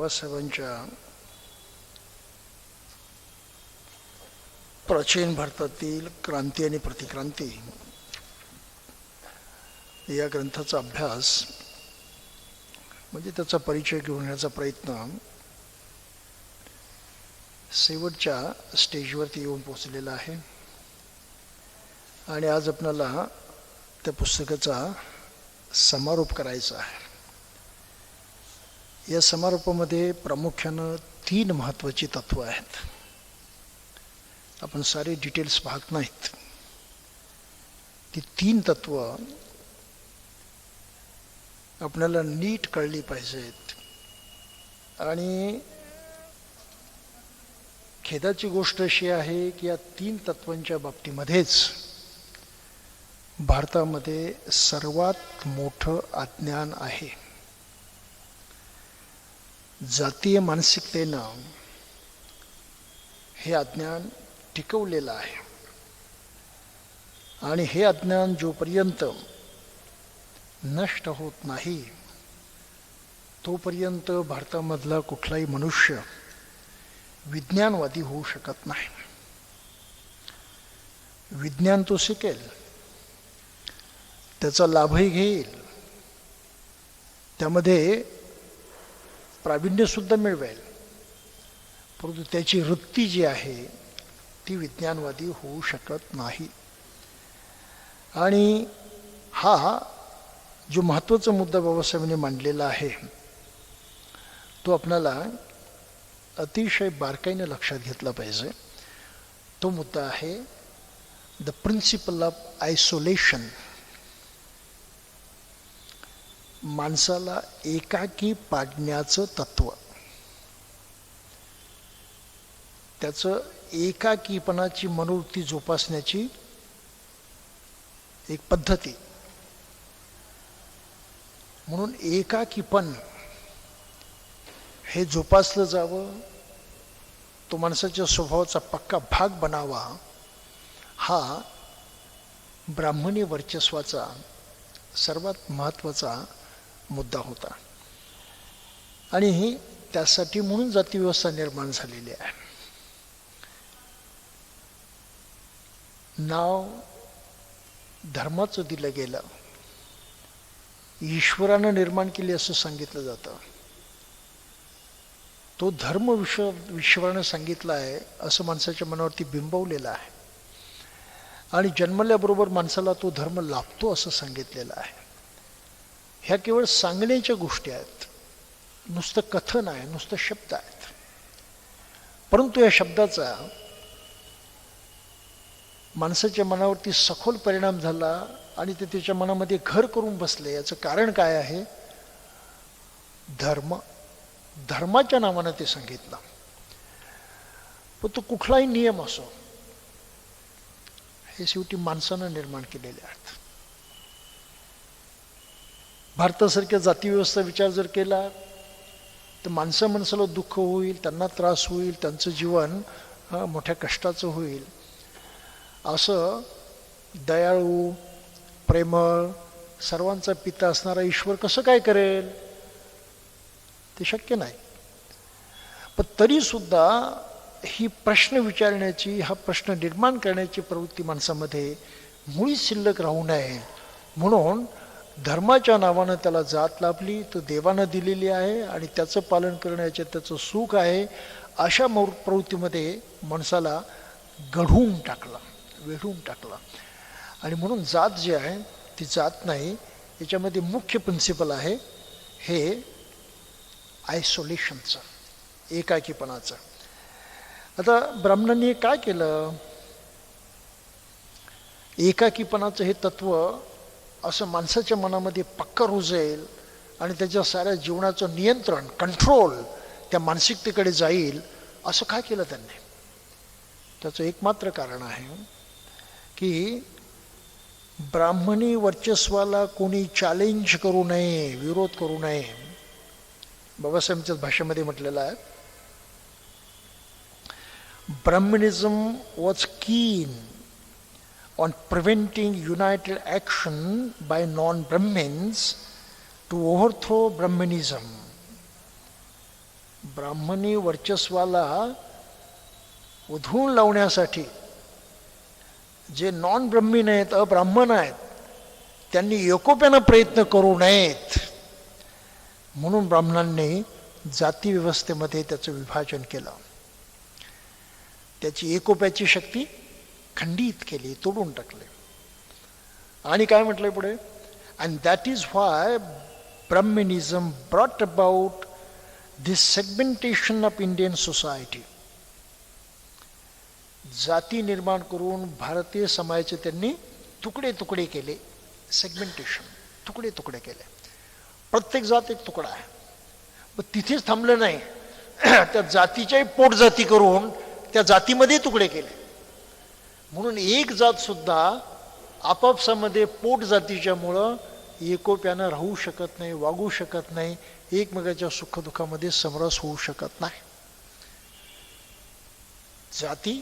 बाबासाहेबांच्या प्राचीन भारतातील क्रांती आणि प्रतिक्रांती या ग्रंथाचा अभ्यास म्हणजे त्याचा परिचय घेऊन घेण्याचा प्रयत्न शेवटच्या स्टेजवरती येऊन पोहोचलेला आहे. आणि आज आपल्याला त्या पुस्तकाचा समारोप करायचा आहे. या समारोपामध्ये प्रामुख्यानं 3 महत्त्वाची तत्त्व आहेत. आपण सारे डिटेल्स पाहत नाहीत. ती 3 तत्त्व आपल्याला नीट कळली पाहिजेत. आणि खेदाची गोष्ट अशी आहे की या 3 तत्वांच्या बाबतीमध्येच भारतामध्ये सर्वात मोठं अज्ञान आहे. जातीय मानसिकतेनं हे अज्ञान टिकवलेलं आहे. आणि हे अज्ञान जोपर्यंत नष्ट होत नाही तोपर्यंत भारतामधला कुठलाही मनुष्य विज्ञानवादी होऊ शकत नाही. विज्ञान तो शिकेल, त्याचा लाभही घेईल, त्यामध्ये प्रावीण्यसुद्धा मिळवेल, परंतु त्याची वृत्ती जी आहे ती विज्ञानवादी होऊ शकत नाही. आणि हा जो महत्त्वाचा मुद्दा बाबासाहेबांनी मांडलेला आहे तो आपल्याला अतिशय बारकाईने लक्षात घेतला पाहिजे. तो मुद्दा आहे द प्रिन्सिपल ऑफ आयसोलेशन. माणसाला एकाकी पाडण्याचं तत्व, त्याचं एकाकीपणाची मनोवृत्ती जोपासण्याची एक पद्धती. म्हणून एकाकीपण हे जोपासलं जावं, तो माणसाच्या स्वभावाचा पक्का भाग बनावा, हा ब्राह्मणी वर्चस्वाचा सर्वात महत्त्वाचा मुद्दा होता. आणि त्यासाठी म्हणून जातीव्यवस्था निर्माण झालेली आहे. नाव धर्माचं दिलं गेलं, ईश्वरानं निर्माण केली असं सांगितलं जातं. तो धर्म ईश्वरानं सांगितला आहे असं माणसाच्या मनावरती बिंबवलेलं आहे. आणि जन्मल्याबरोबर माणसाला तो धर्म लाभतो असं सांगितलेलं आहे. ह्या केवळ सांगण्याच्या गोष्टी आहेत, नुसतं कथन आहे, नुसतं शब्द आहेत. परंतु या शब्दाचा माणसाच्या मनावरती सखोल परिणाम झाला आणि ते त्याच्या मनामध्ये घर करून बसले. याचं कारण काय आहे? धर्म. धर्माच्या नावानं ते सांगितलं. पण तो कुठलाही नियम असो, हे शेवटी माणसानं निर्माण केलेले आहेत. भारतासारख्या जातीव्यवस्था विचार जर केला तर माणसाला दुःख होईल, त्यांना त्रास होईल, त्यांचं जीवन मोठ्या कष्टाचं होईल. असं दयाळू, प्रेमळ, सर्वांचा पिता असणारा ईश्वर कसं काय करेल? ते शक्य नाही. पण तरीसुद्धा ही प्रश्न विचारण्याची, हा प्रश्न निर्माण करण्याची प्रवृत्ती माणसामध्ये मुळीच शिल्लक राहू नये म्हणून धर्माच्या नावानं त्याला जात लाभली, तो देवानं दिलेली आहे आणि त्याचं पालन करण्याचे त्याचं सुख आहे. अशा प्रवृत्तीमध्ये माणसाला गढून टाकला, वेढून टाकला. आणि म्हणून जात जी आहे ती जात नाही. याच्यामध्ये मुख्य प्रिन्सिपल आहे हे आयसोलेशनचं, एकाकीपणाचं. आता ब्राह्मणांनी काय केलं? एकाकीपणाचं हे तत्व असं माणसाच्या मनामध्ये पक्का रुजेल आणि त्याच्या साऱ्या जीवनाचं नियंत्रण, कंट्रोल त्या मानसिकतेकडे जाईल, असं काय केलं त्यांनी? त्याचं एकमात्र कारण आहे की ब्राह्मणी वर्चस्वाला कोणी चॅलेंज करू नये, विरोध करू नये. बाबासाहेबांच्याच भाषेमध्ये म्हटलेलं आहे, ब्राह्मणिझम वॉज कीन on preventing united action by non-Brahmins to overthrow Brahmanism. ब्राह्मणी वर्चस्वाला उधळून लावण्यासाठी जे नॉन ब्राह्मण आहेत, अब्राह्मण आहेत, त्यांनी एकोप्यानं प्रयत्न करू नयेत म्हणून ब्राह्मणांनी जाती व्यवस्थेमध्ये त्याचं विभाजन केलं. त्याची एकोप्याची शक्ती खंडित केली, तोडून टाकले. आणि काय म्हटलंय पुढे? And that is why Brahmanism brought about this segmentation of Indian society. जाती निर्माण करून भारतीय समाजाचे त्यांनी तुकडे तुकडे केले. सेगमेंटेशन, तुकडे तुकडे केले. प्रत्येक जात एक तुकडा आहे. मग तिथेच थांबलं नाही, त्या जातीच्याही पोटजाती करून त्या जातीमध्ये तुकडे केले. म्हणून एक जात सुद्धा आपापसामध्ये पोट जातीच्यामुळं एकोप्यानं राहू शकत नाही, वागू शकत नाही, एकमेकाच्या सुखदुःखामध्ये समरस होऊ शकत नाही. जाती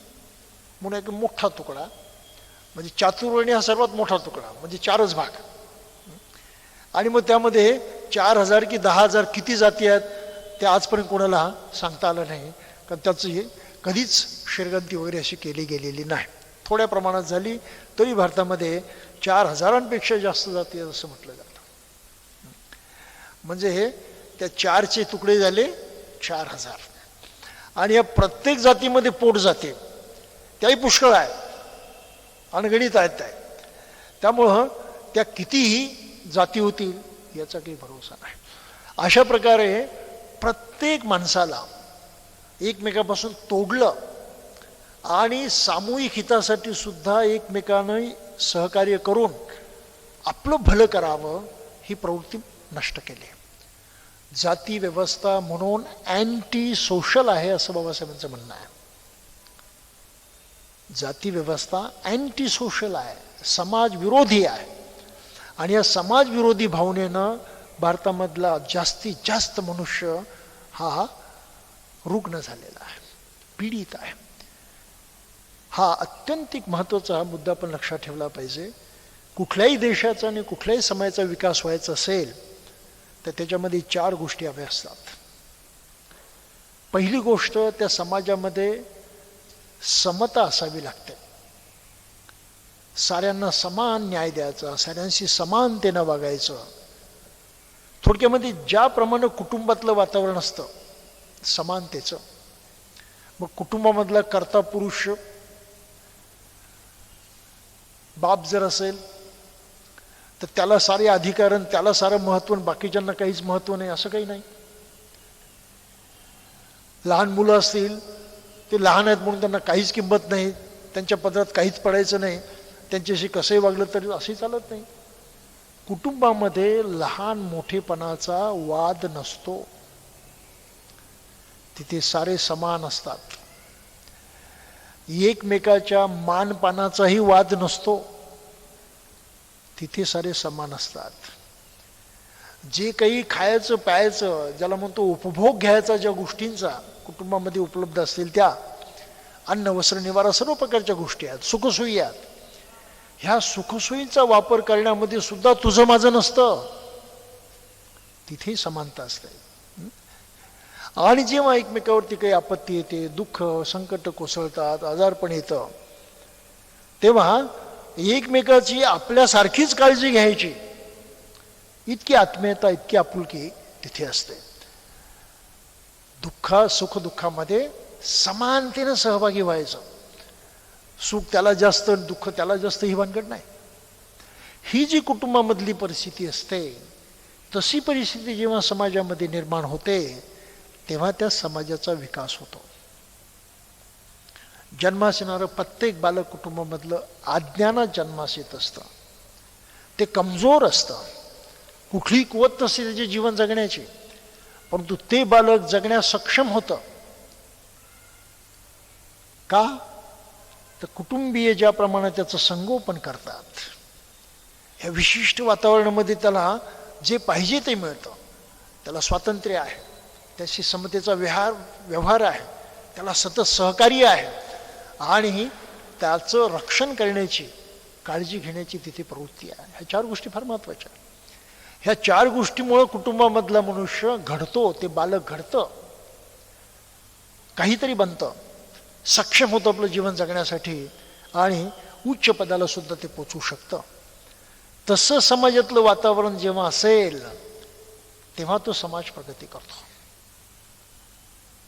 म्हणून एक मोठा तुकडा, म्हणजे चातुर्वर्णी हा सर्वात मोठा तुकडा, म्हणजे 4च भाग. आणि मग त्यामध्ये 4,000 की 10,000 किती जाती आहेत ते आजपर्यंत कोणाला सांगता आलं नाही, कारण त्याची कधीच श्रीगंती वगैरे अशी केली गेलेली नाही. थोड्या प्रमाणात झाली तरी भारतामध्ये 4,000पेक्षा जास्त जाती आहेत असं म्हटलं जातं. म्हणजे त्या 4चे तुकडे झाले 4,000. आणि या प्रत्येक जातीमध्ये पोट जाते, त्याही पुष्कळ आहे, अनगणित आहेत त्या. त्यामुळं त्या कितीही जाती होतील याचा काही भरोसा नाही. अशा प्रकारे प्रत्येक माणसाला एकमेकापासून तोडलं आणि सामूहिक हितासाठी सुद्धा एकमेकांना सहकार्य करून आपलं भलं करावं ही प्रवृत्ती नष्ट केली. जाती व्यवस्था म्हणून अँटी सोशल आहे असं बाबासाहेबांचं म्हणणं आहे. जाती व्यवस्था अँटी सोशल आहे, समाज विरोधी आहे. आणि या समाज विरोधी भावनेनं भारतामधला जास्तीत जास्त मनुष्य हा रुग्ण झालेला आहे, पीडित आहे. हा अत्यंतिक महत्त्वाचा मुद्दा आपण लक्षात ठेवला पाहिजे. कुठल्याही देशाचा आणि कुठल्याही समाजाचा विकास व्हायचा असेल तर त्याच्यामध्ये 4 गोष्टी हव्या असतात. पहिली गोष्ट, त्या समाजामध्ये समता असावी लागते. साऱ्यांना समान न्याय द्यायचा, साऱ्यांशी समानतेनं वागायचं. थोडक्यामध्ये ज्याप्रमाणे कुटुंबातलं वातावरण असतं समानतेचं, मग कुटुंबामधला कर्ता पुरुष बाप जर असेल तर त्याला सारे अधिकार आणि त्याला सारं महत्त्व, बाकीच्यांना काहीच महत्त्व नाही असं काही नाही. लहान मुलं असतील, ते लहान आहेत म्हणून त्यांना काहीच किंमत नाही, त्यांच्या पदरात काहीच पडायचं नाही, त्यांच्याशी कसंही वागलं तरी असंही चालत नाही. कुटुंबामध्ये लहान मोठेपणाचा वाद नसतो, तिथे सारे समान असतात. एकमेकाच्या मानपानाचाही वाद नसतो, तिथे सारे समान असतात. जे काही खायचं प्यायचं, ज्याला म्हणतो उपभोग घ्यायचा, ज्या गोष्टींचा कुटुंबामध्ये उपलब्ध असतील त्या, अन्न वस्त्र निवारा सर्व प्रकारच्या गोष्टी आहेत, सुखसोयी आहेत. ह्या सुखसोयीचा वापर करण्यामध्ये सुद्धा तुझं माझं नसतं, तिथे समानता असते. आणि जेव्हा एकमेकावरती काही आपत्ती येते, दुःख संकट कोसळतात, आजारपण येतं, तेव्हा एकमेकाची आपल्यासारखीच काळजी घ्यायची, इतकी आत्मीयता, इतकी आपुलकी तिथे असते. सुख दुःखामध्ये समानतेनं सहभागी व्हायचं. सुख त्याला जास्त, दुःख त्याला जास्त, ही भानगड नाही. ही जी कुटुंबामधली परिस्थिती असते, तशी परिस्थिती जेव्हा समाजामध्ये निर्माण होते तेव्हा त्या समाजाचा विकास होतो. जन्मास येणारं प्रत्येक बालक कुटुंबामधलं अज्ञानात जन्मास येत असतं. ते कमजोर असतं, कुठलीही कुवत नसते त्याचे जीवन जगण्याची, परंतु ते बालक जगण्यास सक्षम होतं. का? तर कुटुंबीय ज्याप्रमाणे त्याचं संगोपन करतात, ह्या विशिष्ट वातावरणामध्ये त्याला जे पाहिजे ते मिळतं. त्याला स्वातंत्र्य आहे, त्याशी समतेचा व्यवहार आहे, त्याला सतत सहकार्य आहे आणि त्याचं रक्षण करण्याची, काळजी घेण्याची तिथे प्रवृत्ती आहे. ह्या 4 गोष्टी फार महत्त्वाच्या आहेत. ह्या 4 गोष्टीमुळं कुटुंबामधला मनुष्य घडतो, ते बालक घडतं. काहीतरी बनतं, सक्षम होतं आपलं जीवन जगण्यासाठी आणि उच्च पदाला सुद्धा ते पोचू शकतं. तसं समाजातलं वातावरण जेव्हा असेल तेव्हा तो समाज प्रगती करतो,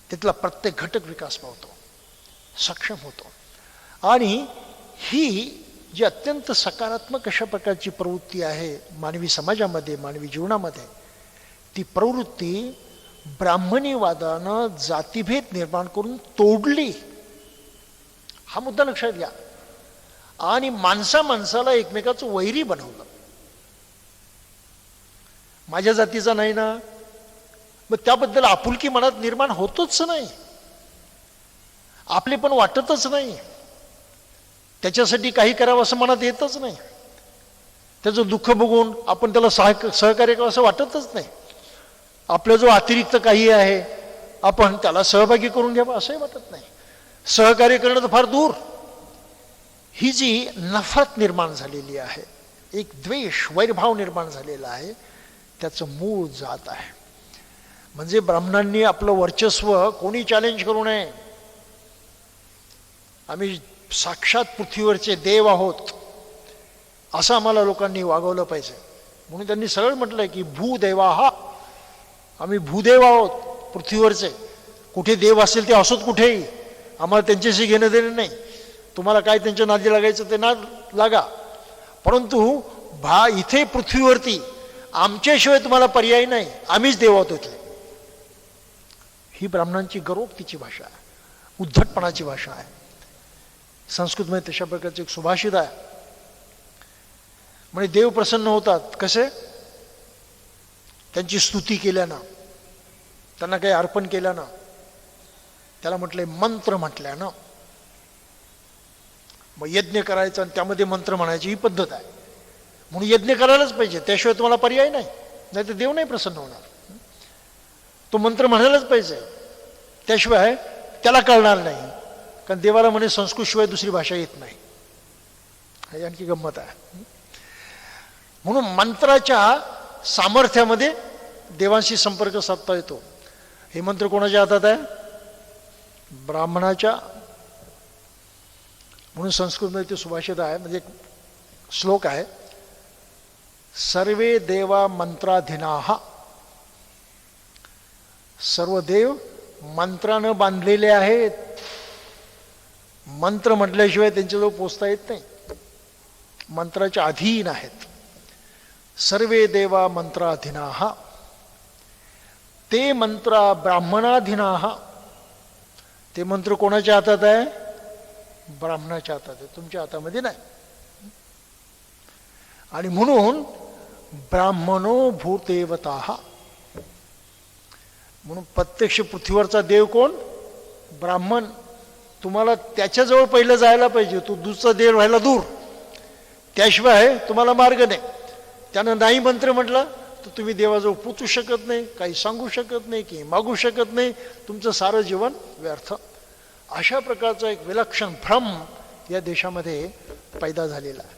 तिथला प्रत्येक घटक विकास पावतो, सक्षम होतो. आणि ही जी अत्यंत सकारात्मक अशा प्रकारची प्रवृत्ती आहे मानवी समाजामध्ये, मानवी जीवनामध्ये, ती प्रवृत्ती ब्राह्मणीवादानं जातीभेद निर्माण करून तोडली. हा मुद्दा लक्षात घ्या. आणि माणसाला एकमेकाचं वैरी बनवलं. माझ्या जातीचा नाही ना, मग त्याबद्दल आपुलकी मनात निर्माण होतच नाही, आपले पण वाटतच नाही, त्याच्यासाठी काही करावं असं मनात येतच नाही, त्याचं दुःख बघून आपण त्याला सहकार्य करावं असं वाटतच नाही, आपला जो अतिरिक्त काही आहे आपण त्याला सहभागी करून घ्यावं असंही वाटत नाही, सहकार्य करणं तर फार दूर. ही जी नफरत निर्माण झालेली आहे, एक द्वेष वैरभाव निर्माण झालेला आहे, त्याचं मूळ जात आहे. म्हणजे ब्राह्मणांनी आपलं वर्चस्व कोणी चॅलेंज करू नये. आम्ही साक्षात पृथ्वीवरचे देव आहोत असं आम्हाला लोकांनी वागवलं पाहिजे. म्हणून त्यांनी सरळ म्हटलंय की भूदेवा हा, आम्ही भूदेव आहोत पृथ्वीवरचे. कुठे देव असेल ते असोत कुठेही, आम्हाला त्यांच्याशी घेणं देणं नाही. तुम्हाला काय त्यांच्या नादी लागायचं ते ना लागा, परंतु इथे पृथ्वीवरती आमच्याशिवाय तुम्हाला पर्याय नाही, आम्हीच देव आहोत इथले. ही ब्राह्मणांची गरोक्तीची भाषा आहे, उद्धटपणाची भाषा आहे. संस्कृतमध्ये तशा प्रकारचे एक सुभाषित आहे, म्हणजे देव प्रसन्न होतात कसे? त्यांची स्तुती केल्यानं, त्यांना काही अर्पण केल्यानं, त्याला म्हटलंय मंत्र म्हटल्यानं. मग यज्ञ करायचा आणि त्यामध्ये मंत्र म्हणायची ही पद्धत आहे. म्हणून यज्ञ करायलाच पाहिजे, त्याशिवाय तुम्हाला पर्याय नाही, नाही तर देव नाही प्रसन्न होणार. तो मंत्र म्हणायलाच पाहिजे, त्याशिवाय त्याला कळणार नाही. कारण देवाला म्हणे संस्कृतशिवाय दुसरी भाषा येत नाही. ही आणखी गंमत आहे. म्हणून मंत्राच्या सामर्थ्यामध्ये देवांशी संपर्क साधता येतो. हे मंत्र कोणाच्या हातात आहे? ब्राह्मणाच्या. म्हणून संस्कृतमध्ये ते सुभाषित आहे, म्हणजे एक श्लोक आहे, सर्वे देवा मंत्राधीनाः. सर्व देव मंत्रानं बांधलेले आहेत. मंत्र म्हटल्याशिवाय त्यांच्याजवळ पोचता येत नाही, मंत्राच्या अधीन आहेत. सर्वे देवा मंत्राधीनाः. ते मंत्र ब्राह्मणाधीनाः. ते मंत्र कोणाच्या हातात आहे? ब्राह्मणाच्या हातात आहे, तुमच्या हातामध्ये नाही. आणि म्हणून ब्राह्मणो भूतेवताः. म्हणून प्रत्यक्ष पृथ्वीवरचा देव कोण? ब्राह्मण. तुम्हाला त्याच्याजवळ पहिलं जायला पाहिजे, तो दुसरा देव राहायला दूर, त्याशिवाय तुम्हाला मार्ग नाही. त्यानं नाही मंत्र म्हटलं तर तुम्ही देवाजवळ पोचू शकत नाही, काही सांगू शकत नाही, की मागू शकत नाही, तुमचं सारं जीवन व्यर्थ. अशा प्रकारचा एक विलक्षण भ्रम या देशामध्ये पैदा झालेला आहे.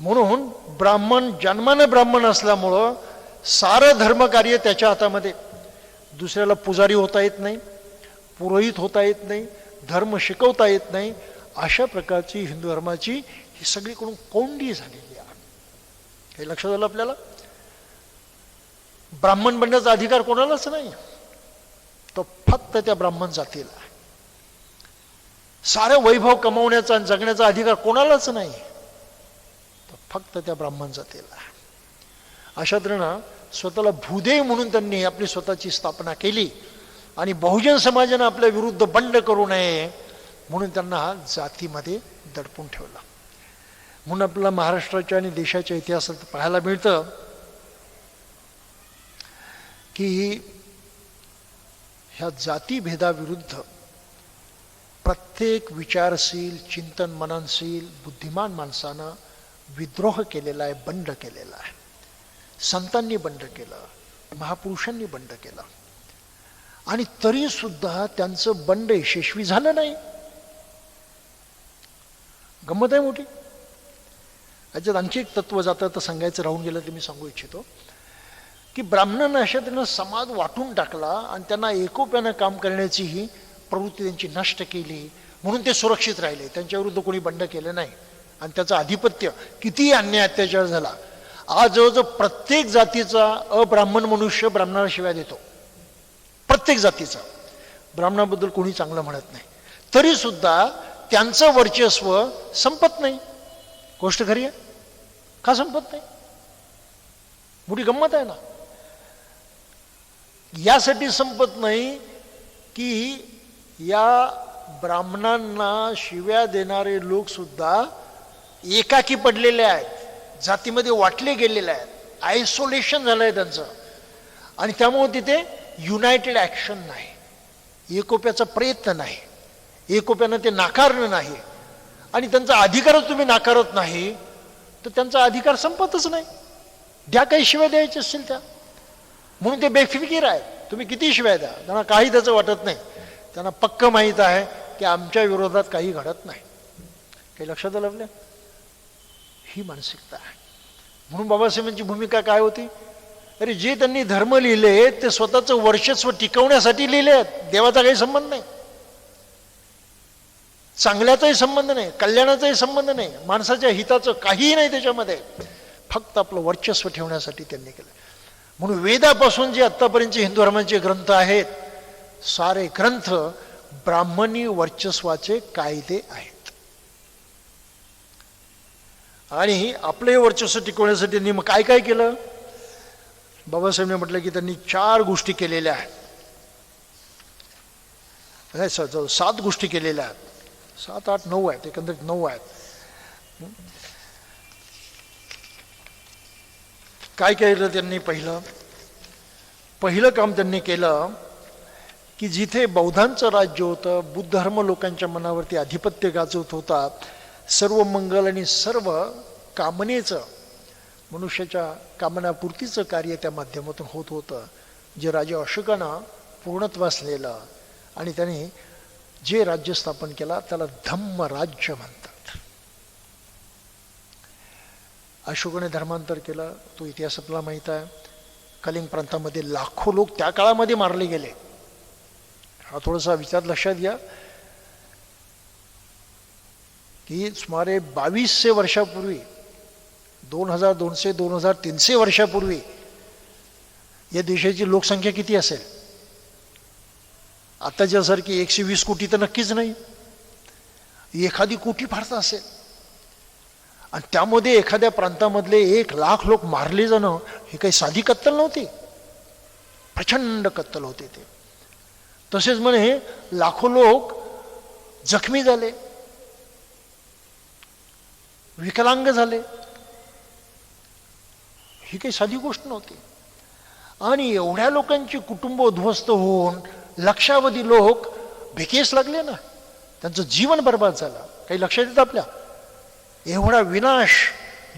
म्हणून ब्राह्मण जन्मानं ब्राह्मण असल्यामुळं सारं धर्मकार्य त्याच्या हातामध्ये. दुसऱ्याला पुजारी होता येत नाही, पुरोहित होता येत नाही, धर्म शिकवता येत नाही. अशा प्रकारची हिंदू धर्माची ही सगळीकडून कोंडी झालेली आहे. हे लक्षात आलं आपल्याला? ब्राह्मण बनण्याचा अधिकार कोणालाच नाही, तो फक्त त्या ब्राह्मण जातीला. सारं वैभव कमावण्याचा आणि जगण्याचा अधिकार कोणालाच नाही, तो फक्त त्या ब्राह्मण जातीला. अशा तऱ्हेनं स्वतःला भूदेव म्हणून त्यांनी आपली स्वतःची स्थापना केली आणि बहुजन समाजानं आपल्या विरुद्ध बंड करू नये म्हणून त्यांना जातीमध्ये दडपून ठेवला. म्हणून आपल्याला महाराष्ट्राच्या आणि देशाच्या इतिहासात पाहायला मिळतं की ह्या जातीभेदाविरुद्ध प्रत्येक विचारशील, चिंतन मननशील, बुद्धिमान माणसानं विद्रोह केलेला आहे, बंड केलेला आहे. संतांनी बंड केलं, महापुरुषांनी बंड केलं, आणि तरी सुद्धा त्यांचं बंड यशस्वी झालं नाही. गंमत आहे मोठी. याच्यात आणखी एक तत्व जातं तर सांगायचं राहून गेलं ते मी सांगू इच्छितो की ब्राह्मणांना अशा त्यांना समाज वाटून टाकला आणि त्यांना एकोप्यानं काम करण्याची ही प्रवृत्ती त्यांची नष्ट केली, म्हणून ते सुरक्षित राहिले, त्यांच्याविरुद्ध कोणी बंड केलं नाही. आणि त्याचं आधिपत्य, कितीही अन्याय अत्याचार झाला, आज जवळजवळ प्रत्येक जातीचा अब्राह्मण मनुष्य ब्राह्मणाला शिव्या देतो. प्रत्येक जातीचा. ब्राह्मणाबद्दल कोणी चांगलं म्हणत नाही, तरी सुद्धा त्यांचं वर्चस्व संपत नाही. गोष्ट खरी आहे का? संपत नाही. मोठी गंमत आहे ना. यासाठी संपत नाही की या ब्राह्मणांना शिव्या देणारे लोक सुद्धा एकाकी पडलेले आहेत, जातीमध्ये वाटले गेलेले आहेत, आयसोलेशन झालंय त्यांचं. आणि त्यामुळे तिथे युनायटेड ॲक्शन नाही, एकोप्याचा प्रयत्न नाही, एकोप्यानं ते नाकारणं नाही. आणि त्यांचा अधिकारच तुम्ही नाकारत नाही तर त्यांचा अधिकार संपतच नाही. द्या काही शिव्या द्यायच्या असतील त्या, म्हणून ते बेफिकीर आहेत. तुम्ही किती शिव्या द्या, त्यांना काही त्याचं वाटत नाही. त्यांना पक्क माहीत आहे की आमच्या विरोधात काही घडत नाही. काही लक्षात आलं आपल्या? ही मानसिकता आहे. म्हणून बाबासाहेबांची भूमिका काय होती? अरे जे त्यांनी धर्म लिहिले ते स्वतःचं वर्चस्व टिकवण्यासाठी लिहिले आहेत. देवाचा काही संबंध नाही, चांगल्याचाही संबंध नाही, कल्याणाचाही संबंध नाही, माणसाच्या हिताचं काहीही नाही त्याच्यामध्ये. फक्त आपलं वर्चस्व ठेवण्यासाठी त्यांनी केलं. म्हणून वेदापासून जे आत्तापर्यंतचे हिंदू धर्माचे ग्रंथ आहेत, सारे ग्रंथ ब्राह्मणी वर्चस्वाचे कायदे आहेत. आणि आपले वर्चस्व टिकवण्यासाठी त्यांनी मग काय काय केलं? बाबासाहेबांनी म्हटलं की त्यांनी 4 गोष्टी केलेल्या आहेत. 7 गोष्टी केलेल्या आहेत. 7, 8, 9 आहेत, एकंदरीत 9 आहेत. काय केलं त्यांनी? पहिलं काम त्यांनी केलं की जिथे बौद्धांचं राज्य होतं, बुद्ध धर्म लोकांच्या मनावरती अधिपत्य गाजवत होता, सर्व मंगल आणि सर्व कामनेचं, मनुष्याच्या कामनापूर्तीचं कार्य त्या माध्यमातून होत होतं, जे राजा अशोकानं पूर्णत्वास नेलं. आणि त्याने जे राज्य स्थापन केला त्याला धम्म राज्य म्हणतात. अशोकाने धर्मांतर केलं, तो इतिहास आपल्याला माहीत आहे. कलिंग प्रांतामध्ये लाखो लोक त्या काळामध्ये मारले गेले. हा थोडासा विचार लक्षात घ्या की सुमारे 2200 वर्षापूर्वी, 2200, 2300 वर्षापूर्वी या देशाची लोकसंख्या किती असेल? आताच्यासारखी 120 कोटी तर नक्कीच नाही, एखादी कोटी फारसा असेल. आणि त्यामध्ये एखाद्या प्रांतामधले 1 लाख लोक मारले जाणं ही काही साधी कत्तल नव्हती, प्रचंड कत्तल होते ते. तसेच म्हणे लाखो लोक जखमी झाले, विकलांग झाले. ही काही साधी गोष्ट नव्हती. आणि एवढ्या लोकांची कुटुंब उद्ध्वस्त होऊन लक्षावधी लोक भिकेस लागले ना, त्यांचं जीवन बर्बाद झालं. काही लक्षात येतं आपल्या? एवढा विनाश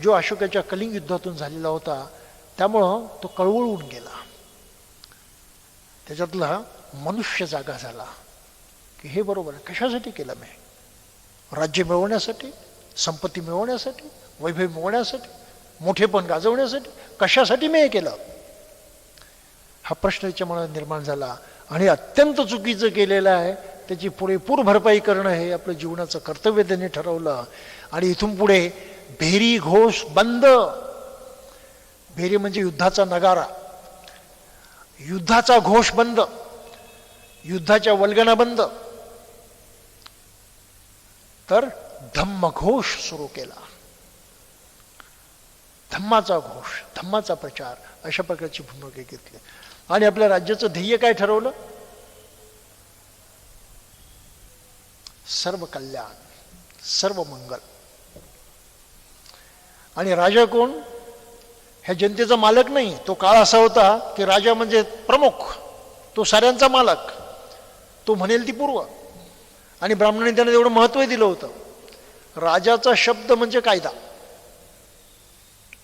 जो अशोकाच्या कलिंग युद्धातून झालेला होता, त्यामुळं तो कळवळून गेला. त्याच्यातला मनुष्य जागा झाला की हे बरोबर आहे. कशासाठी केलं मी? राज्य मिळवण्यासाठी, संपत्ती मिळवण्यासाठी, वैभव मिळवण्यासाठी, मोठेपण गाजवण्यासाठी? कशासाठी मी हे केलं? हा प्रश्न त्याच्या मनात निर्माण झाला. आणि अत्यंत चुकीचं केलेलं आहे, त्याची पुरेपूर भरपाई करणं हे आपलं जीवनाचं कर्तव्य त्यांनी ठरवलं. आणि इथून पुढे भेरी घोष बंद. भेरी म्हणजे युद्धाचा नगारा, युद्धाचा घोष बंद, युद्धाच्या वल्गना बंद. तर धम्मघोष सुरू केला. धम्माचा घोष, धम्माचा प्रचार, अशा प्रकारची भूमिका घेतली. आणि आपल्या राज्याचं ध्येय काय ठरवलं? सर्व कल्याण, सर्व मंगल. आणि राजा कोण? ह्या जनतेचा मालक नाही. तो काळ असा होता की राजा म्हणजे प्रमुख, तो साऱ्यांचा मालक, तो म्हणेल ती पूर्व. आणि ब्राह्मणांनी त्यांना एवढं महत्त्व दिलं होतं. राजाचा शब्द म्हणजे कायदा,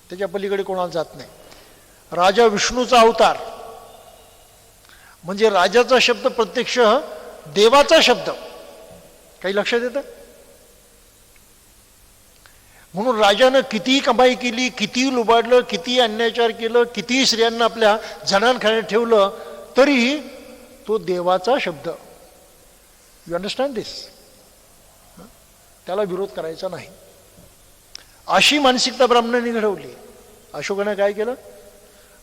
त्याच्या पलीकडे कोणाला जात नाही. राजा विष्णूचा अवतार म्हणजे राजाचा शब्द प्रत्यक्ष देवाचा शब्द. काही लक्षात येतं? म्हणून राजानं कितीही कमाई केली, कितीही लुबाडलं, कितीही अन्याचार केलं, कितीही स्त्रियांना आपल्या जनानखान्यात ठेवलं, तरीही तो देवाचा शब्द. यू अंडरस्टँड दिस? त्याला विरोध करायचा नाही, अशी मानसिकता ब्राह्मणांनी घडवली. अशोकाने काय केलं?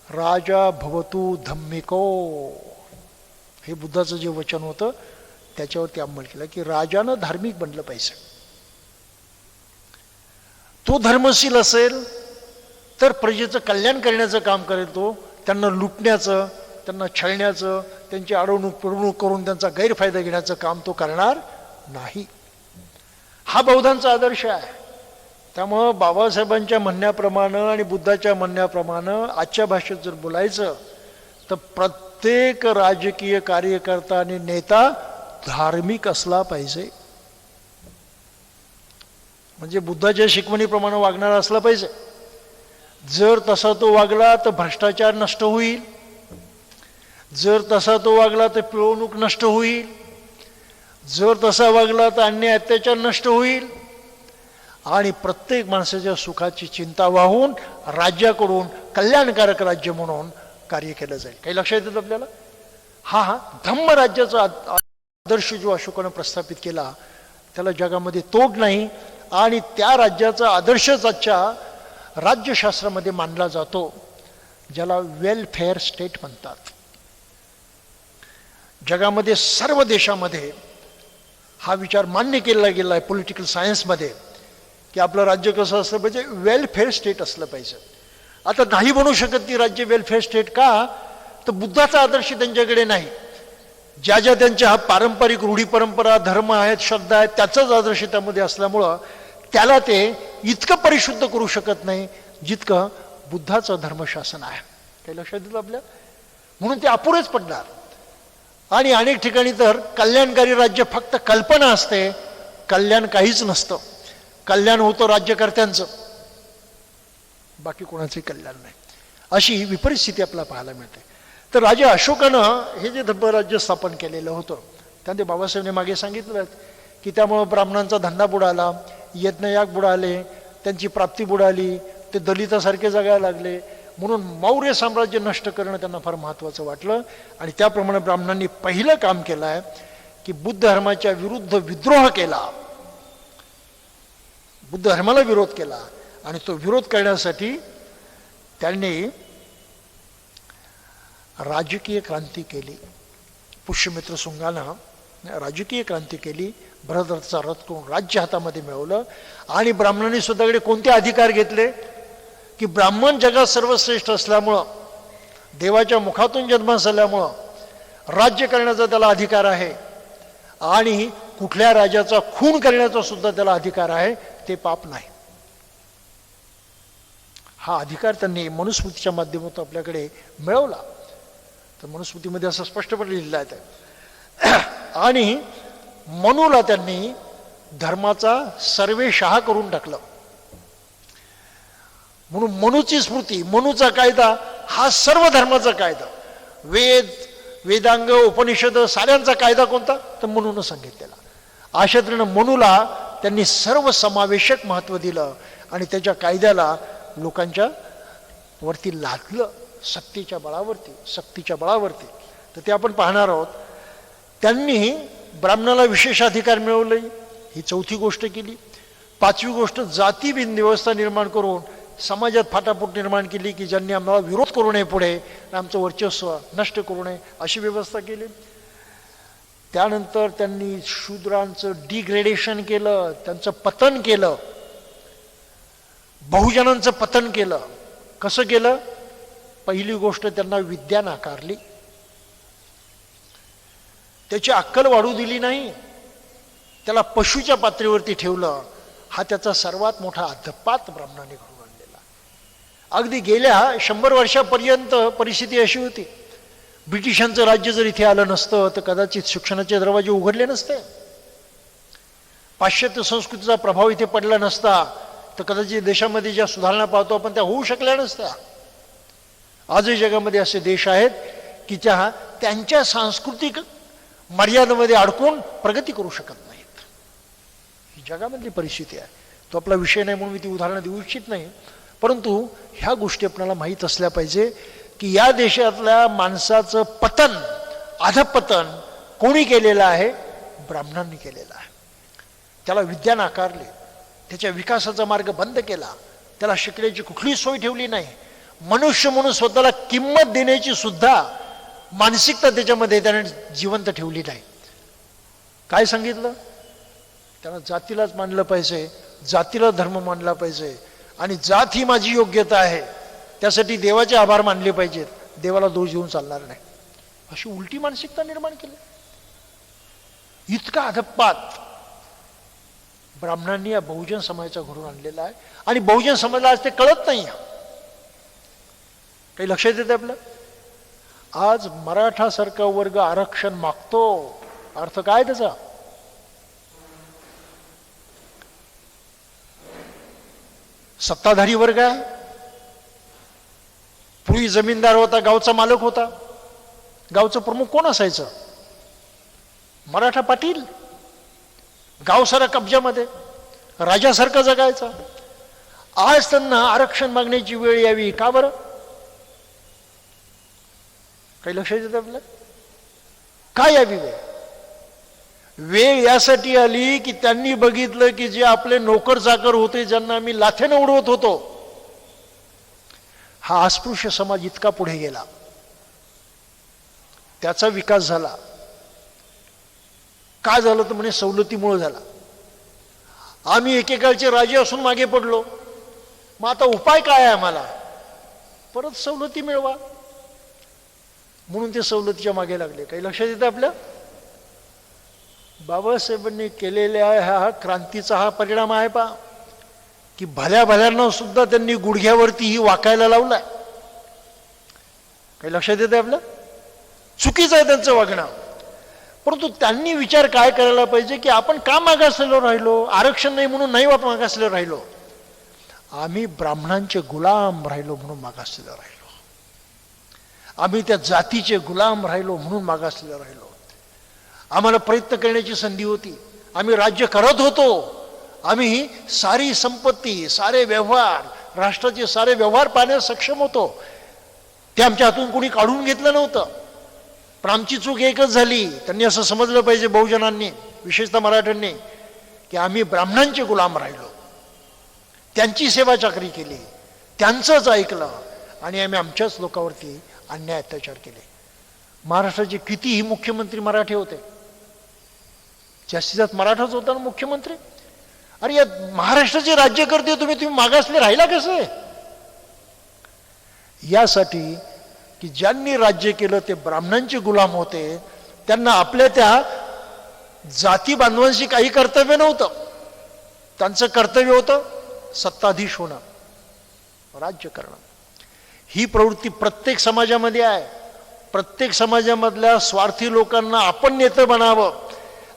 राजा भवतु धम्मिको, हे बुद्धाचं जे वचन होतं त्याच्यावरती अंमल केला की राजानं धार्मिक बनलं पाहिजे. तो धर्मशील असेल तर प्रजेचं कल्याण करण्याचं काम करेल. तो त्यांना लुटण्याचं, त्यांना छळण्याचं, त्यांची अडवणूक पिळवणूक करून त्यांचा गैरफायदा घेण्याचं काम तो करणार नाही. हा बौद्धांचा आदर्श आहे. त्यामुळं बाबासाहेबांच्या म्हणण्याप्रमाणे आणि बुद्धाच्या म्हणण्याप्रमाणे आजच्या भाषेत जर बोलायचं तर प्रत्येक राजकीय कार्यकर्ता आणि नेता धार्मिक असला पाहिजे. म्हणजे बुद्धाच्या शिकवणीप्रमाणे वागणारा असला पाहिजे. जर तसा तो वागला तर भ्रष्टाचार नष्ट होईल, जर तसा तो वागला तर पिळवणूक नष्ट होईल, जर तसा वागला तर अन्याय अत्याचार नष्ट होईल आणि प्रत्येक माणसाच्या सुखाची चिंता वाहून राज्याकडून कल्याणकारक राज्य म्हणून कार्य केलं जाईल. काही लक्षात येतं आपल्याला? हा धम्म राज्याचा आदर्श जो अशोकानं प्रस्थापित केला त्याला जगामध्ये तोड नाही आणि त्या राज्याचा आदर्शच आजच्या राज्यशास्त्रामध्ये मानला जातो, ज्याला वेलफेअर स्टेट म्हणतात. जगामध्ये सर्व देशामध्ये हा विचार मान्य केला गेला आहे पॉलिटिकल सायन्समध्ये की आपलं राज्य कसं असलं पाहिजे? वेलफेअर स्टेट असलं पाहिजे. आता नाही बनू शकत ती राज्य वेलफेअर स्टेट का? तर बुद्धाचा आदर्श त्यांच्याकडे नाही. ज्या ज्या त्यांच्या पारंपरिक रूढी परंपरा धर्म आहेत, श्रद्धा आहेत, त्याचाच आदर्श त्यामध्ये असल्यामुळं त्याला ते इतकं परिशुद्ध करू शकत नाही जितकं बुद्धाचं धर्मशासन आहे. काही लक्षात येतं आपल्या? म्हणून ते अपुरेच पडणार. आणि अनेक ठिकाणी तर कल्याणकारी राज्य फक्त कल्पना असते, कल्याण काहीच नसतं. कल्याण होतं राज्यकर्त्यांचं, बाकी कोणाचंही कल्याण नाही. अशी विपरीत स्थिती आपल्याला पाहायला मिळते. तर राजा अशोकानं हे जे धर्मराज्य स्थापन केलेलं होतं त्यामध्ये बाबासाहेबांनी मागे सांगितलं की त्यामुळं ब्राह्मणांचा धंदा बुडाला, यज्ञयाग बुडाले, त्यांची प्राप्ती बुडाली, ते दलितासारखे जगायला लागले. म्हणून मौर्य साम्राज्य नष्ट करणं त्यांना फार महत्त्वाचं वाटलं आणि त्याप्रमाणे ब्राह्मणांनी पहिलं काम केलं आहे की बुद्ध धर्माच्या विरुद्ध विद्रोह केला, बुद्ध धर्माला विरोध केला. आणि तो विरोध करण्यासाठी त्यांनी राजकीय क्रांती केली. पुष्यमित्र शुंगानं राजकीय क्रांती केली, भरतचा रथ करून राज्य हातामध्ये मिळवलं. आणि ब्राह्मणांनी स्वतःकडे कोणते अधिकार घेतले की ब्राह्मण जगात सर्वश्रेष्ठ असल्यामुळं, देवाच्या मुखातून जन्मास आल्यामुळं राज्य करण्याचा त्याला अधिकार आहे आणि कुठल्या राजाचा खून करण्याचा सुद्धा त्याला अधिकार आहे, ते पाप नाही. हा अधिकार त्यांनी मनुस्मृतीच्या माध्यमातून आपल्याकडे मिळवला. तर मनुस्मृतीमध्ये असं स्पष्टपणे लिहिलं आहे. आणि मनूला त्यांनी धर्माचा सर्वेशाह करून टाकलं. म्हणून मनूची स्मृती, मनूचा कायदा हा सर्व धर्माचा कायदा. वेद, वेदांग, उपनिषद साऱ्यांचा कायदा कोणता? तर मनूनं सांगितलेला. अशा तऱ्हेनं मनूला त्यांनी सर्वसमावेशक महत्त्व दिलं आणि त्याच्या कायद्याला लोकांच्या वरती लादलं, सक्तीच्या बळावरती. तर ते आपण पाहणार आहोत. त्यांनी ब्राह्मणाला विशेष अधिकार मिळवले, ही चौथी गोष्ट केली. पाचवी गोष्ट, जातीभिन्न व्यवस्था निर्माण करून समाजात फाटाफूट निर्माण केली की ज्यांनी आम्हाला विरोध करू नये, पुढे आमचं वर्चस्व नष्ट करू नये, अशी व्यवस्था केली. त्यानंतर त्यांनी शूद्रांचं डिग्रेडेशन केलं, त्यांचं पतन केलं, बहुजनांचं पतन केलं. कसं केलं? पहिली गोष्ट, त्यांना विद्या नाकारली, त्याची अक्कल वाढू दिली नाही, त्याला पशुच्या पातळीवरती ठेवलं. हा त्याचा सर्वात मोठा अधपात ब्राह्मणाने घडवून आणलेला. अगदी गेल्या 100 वर्षापर्यंत परिस्थिती अशी होती, ब्रिटिशांचं राज्य जर इथे आलं नसतं तर कदाचित शिक्षणाचे दरवाजे उघडले नसते, पाश्चात्य संस्कृतीचा प्रभाव इथे पडला नसता, तर कदाचित देशामध्ये ज्या सुधारणा पाहतो आपण त्या होऊ शकल्या नसत्या. आजही जगामध्ये असे देश आहेत की त्यांच्या सांस्कृतिक मर्यादेमध्ये अडकून प्रगती करू शकत नाहीत. ही जगामधली परिस्थिती आहे. तो आपला विषय नाही म्हणून मी ती उदाहरणं देऊ इच्छित नाही, परंतु ह्या गोष्टी आपल्याला माहीत असल्या पाहिजे की या देशातल्या माणसाचं पतन, अधपतन कोणी केलेलं आहे? ब्राह्मणांनी केलेला आहे. त्याला विद्या नाकारली, त्याच्या विकासाचा मार्ग बंद केला, त्याला शिकण्याची कुठलीही सोय ठेवली नाही. मनुष्य म्हणून स्वतःला किंमत देण्याची सुद्धा मानसिकता त्याच्यामध्ये त्याने जिवंत ठेवली नाही. काय सांगितलं? त्यानं जातीलाच मानलं पाहिजे, जातीला धर्म मानला पाहिजे, आणि जात ही माझी योग्यता आहे, त्यासाठी देवाचे आभार मानले पाहिजेत, देवाला दोष देऊन चालणार नाही, अशी उलटी मानसिकता निर्माण केली. इतका अधपात ब्राह्मणांनी या बहुजन समाजाचा घडून आणलेला आहे. आणि बहुजन समाजाला आज ते कळत नाही. काही लक्षात येते आपलं? आज मराठासारखा वर्ग आरक्षण मागतो, अर्थ काय त्याचा? सत्ताधारी वर्ग आहे. पूर्वी जमीनदार होता, गावचा मालक होता, गावचं प्रमुख कोण असायचं? मराठा पाटील. गाव सारा कब्जामध्ये, राजासारखा जगायचा. आज त्यांना आरक्षण मागण्याची वेळ यावी, का बरं? काही लक्षात येतं आपलं? काय यावी वेळ? वेळ यासाठी आली की त्यांनी बघितलं की जे आपले नोकर चाकर होते, ज्यांना आम्ही लाथेनं उडवत होतो, हा अस्पृश्य समाज इतका पुढे गेला, त्याचा विकास झाला. का झालं तर म्हणे सवलतीमुळे झाला. आम्ही एकेकाळचे राजे असून मागे पडलो, मग आता उपाय काय आहे आम्हाला? परत सवलती मिळवा, म्हणून ते सवलतीच्या मागे लागले. काही लक्षात येतं आपल्या? बाबासाहेबांनी केलेल्या ह्या क्रांतीचा हा परिणाम आहे पा, की भल्या भल्यांना सुद्धा त्यांनी गुडघ्यावरतीही वाकायला लावलाय. काही लक्षात येतं आपलं? चुकीचं आहे त्यांचं वागणं. परंतु त्यांनी विचार काय करायला पाहिजे की आपण का मागासलेलो राहिलो? आरक्षण नाही म्हणून नाही मागासलेलो राहिलो, आम्ही ब्राह्मणांचे गुलाम राहिलो म्हणून मागासलेलो राहिलो, आम्ही त्या जातीचे गुलाम राहिलो म्हणून मागासलेलो राहिलो. आम्हाला प्रयत्न करण्याची संधी होती, आम्ही राज्य करत होतो, आम्ही सारी संपत्ती, सारे व्यवहार, राष्ट्राचे सारे व्यवहार पाहण्यास सक्षम होतो. ते आमच्या हातून कोणी काढून घेतलं नव्हतं. पण आमची चूक एकच झाली, त्यांनी असं समजलं पाहिजे बहुजनांनी, विशेषतः मराठ्यांनी, की आम्ही ब्राह्मणांचे गुलाम राहिलो, त्यांची सेवा चाकरी केली, त्यांचंच ऐकलं, आणि आम्ही आमच्याच लोकांवरती अन्याय अत्याचार केले. महाराष्ट्राचे कितीही मुख्यमंत्री मराठे होते, जास्तीत जास्त मराठाच होता ना मुख्यमंत्री. अरे या महाराष्ट्राचे राज्यकर्ते तुम्ही मागासले राहिला कसे? यासाठी की ज्यांनी राज्य केलं ते ब्राह्मणांचे गुलाम होते, त्यांना आपल्या त्या जाती बांधवांशी काही कर्तव्य नव्हतं. त्यांचं कर्तव्य होतं सत्ताधीश होणं, राज्य करणं. ही प्रवृत्ती प्रत्येक समाजामध्ये आहे. प्रत्येक समाजामधल्या स्वार्थी लोकांना आपण नेतं बनावं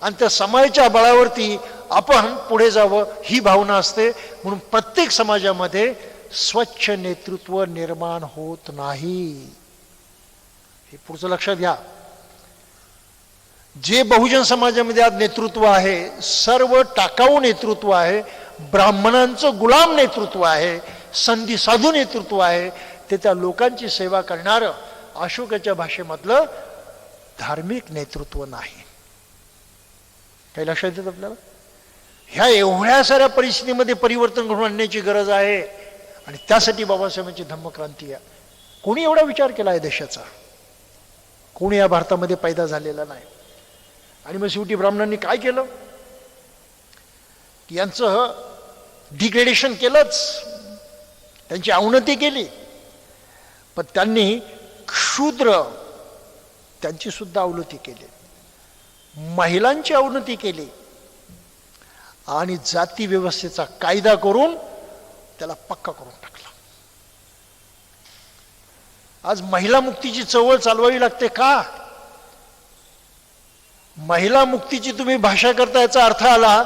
आणि त्या समाजाच्या बळावरती आपण पुढे जावं, ही भावना असते. म्हणून प्रत्येक समाजामध्ये स्वच्छ नेतृत्व निर्माण होत नाही. हे पुढचं लक्षात घ्या. जे बहुजन समाजामध्ये आज नेतृत्व आहे, सर्व टाकाऊ नेतृत्व आहे, ब्राह्मणांचं गुलाम नेतृत्व आहे, संधी साधू नेतृत्व आहे. ते त्या लोकांची सेवा करणारं अशोकाच्या भाषेमधलं धार्मिक नेतृत्व नाही. काही लक्षात येतं आपल्याला? ह्या एवढ्या साऱ्या परिस्थितीमध्ये परिवर्तन घडवून आणण्याची गरज आहे, आणि त्यासाठी बाबासाहेबांची धम्मक्रांती आहे. कोणी एवढा विचार केला आहे देशाचा? कोणी या भारतामध्ये पैदा झालेला नाही. आणि मग शेवटी ब्राह्मणांनी काय केलं की यांचं डिग्रेडेशन केलंच, त्यांची अवनती केली. पण त्यांनी क्षुद्र त्यांची सुद्धा अवनती केली, महिलांची अवनती केली, आणि जाती व्यवस्थेचा कायदा करून त्याला पक्का करून टाकला. आज महिला मुक्तीची चळवळ चालवावी लागते का? महिला मुक्तीची तुम्ही भाषा करता, याचा अर्थ आला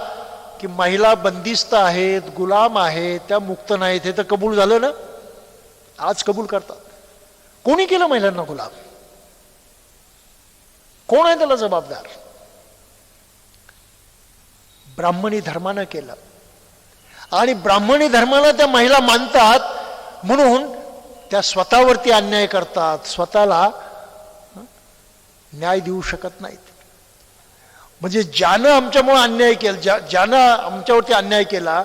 की महिला बंदिस्त आहेत, गुलाम आहेत, त्या मुक्त नाहीत. हे तर कबूल झालं ना, आज कबूल करतात. कोणी केलं महिलांना गुलाम? कोण आहे त्याला जबाबदार? ब्राह्मणी धर्मानं केलं, आणि ब्राह्मणी धर्माला त्या महिला मानतात म्हणून त्या स्वतःवरती अन्याय करतात, स्वतःला न्याय देऊ शकत नाहीत. म्हणजे ज्यानं आमच्यामुळे अन्याय केला, ज्यानं आमच्यावरती अन्याय केला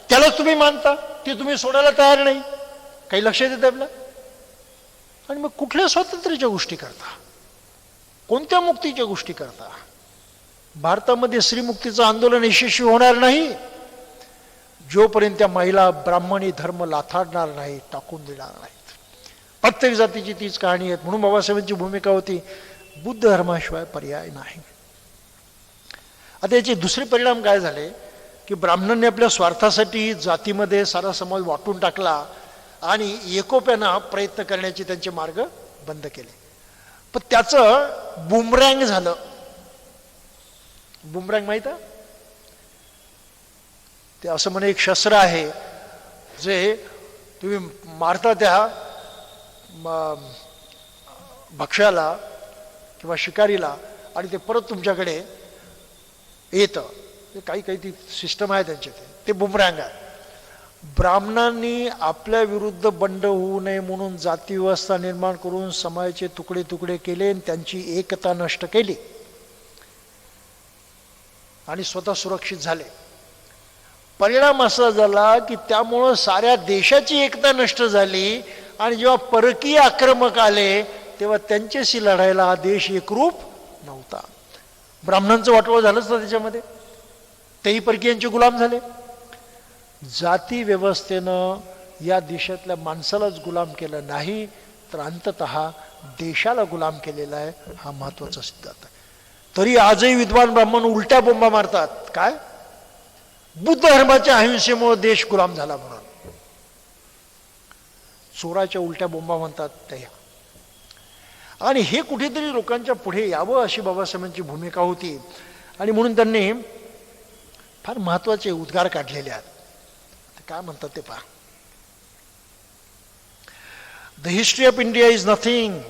त्यालाच तुम्ही मानता, ते तुम्ही सोडायला तयार नाही. काही लक्षात येतं आपलं? आणि मग कुठल्या स्वातंत्र्याच्या गोष्टी करता, कोणत्या मुक्तीच्या गोष्टी करता? भारतामध्ये स्त्रीमुक्तीचं आंदोलन यशस्वी होणार नाही जोपर्यंत त्या महिला ब्राह्मणी धर्म लाथाडणार नाही, टाकून देणार नाहीत. प्रत्येक जातीची तीच कहाणी आहे. म्हणून बाबासाहेबांची भूमिका होती बुद्ध धर्माशिवाय पर्याय नाही. आता याचे दुसरे परिणाम काय झाले की ब्राह्मणांनी आपल्या स्वार्थासाठी जातीमध्ये सारा समाज वाटून टाकला आणि एकोप्यानं प्रयत्न करण्याचे त्यांचे मार्ग बंद केले. पण त्याचं बुमरँग झालं. बुमरँग माहित आहे? ते असं म्हणे एक शस्त्र आहे जे तुम्ही मारता त्या भक्ष्याला किंवा शिकारीला आणि ते परत तुमच्याकडे येतं. काही काही ती सिस्टम आहे त्यांचे, ते बुमरँग आहे. ब्राह्मणांनी आपल्या विरुद्ध बंड होऊ नये म्हणून जाती व्यवस्था निर्माण करून समाजाचे तुकडे तुकडे केले आणि त्यांची एकता नष्ट केली आणि स्वतः सुरक्षित झाले. परिणाम असा झाला की त्यामुळं साऱ्या देशाची एकता नष्ट झाली आणि जेव्हा परकीय आक्रमक आले तेव्हा त्यांच्याशी लढायला हा देश एकरूप नव्हता. ब्राह्मणांचं वाटोळं झालंच ना त्याच्यामध्ये, तेही परकीयांचे गुलाम झाले. जाती व्यवस्थेनं या देशातल्या माणसालाच गुलाम केलं नाही तर अंततः देशाला गुलाम केलेला आहे. हा महत्वाचा सिद्धांत आहे. तरी आजही विद्वान ब्राह्मण उलट्या बोंबा मारतात. काय? बुद्ध धर्माच्या अहिंसेमुळे देश गुलाम झाला म्हणून. चोराच्या उलट्या बोंबा म्हणतात त्या. आणि हे कुठेतरी लोकांच्या पुढे यावं अशी बाबासाहेबांची भूमिका होती आणि म्हणून त्यांनी फार महत्वाचे उद्गार काढलेले आहेत. काय म्हणतात ते पहा. The history of India is nothing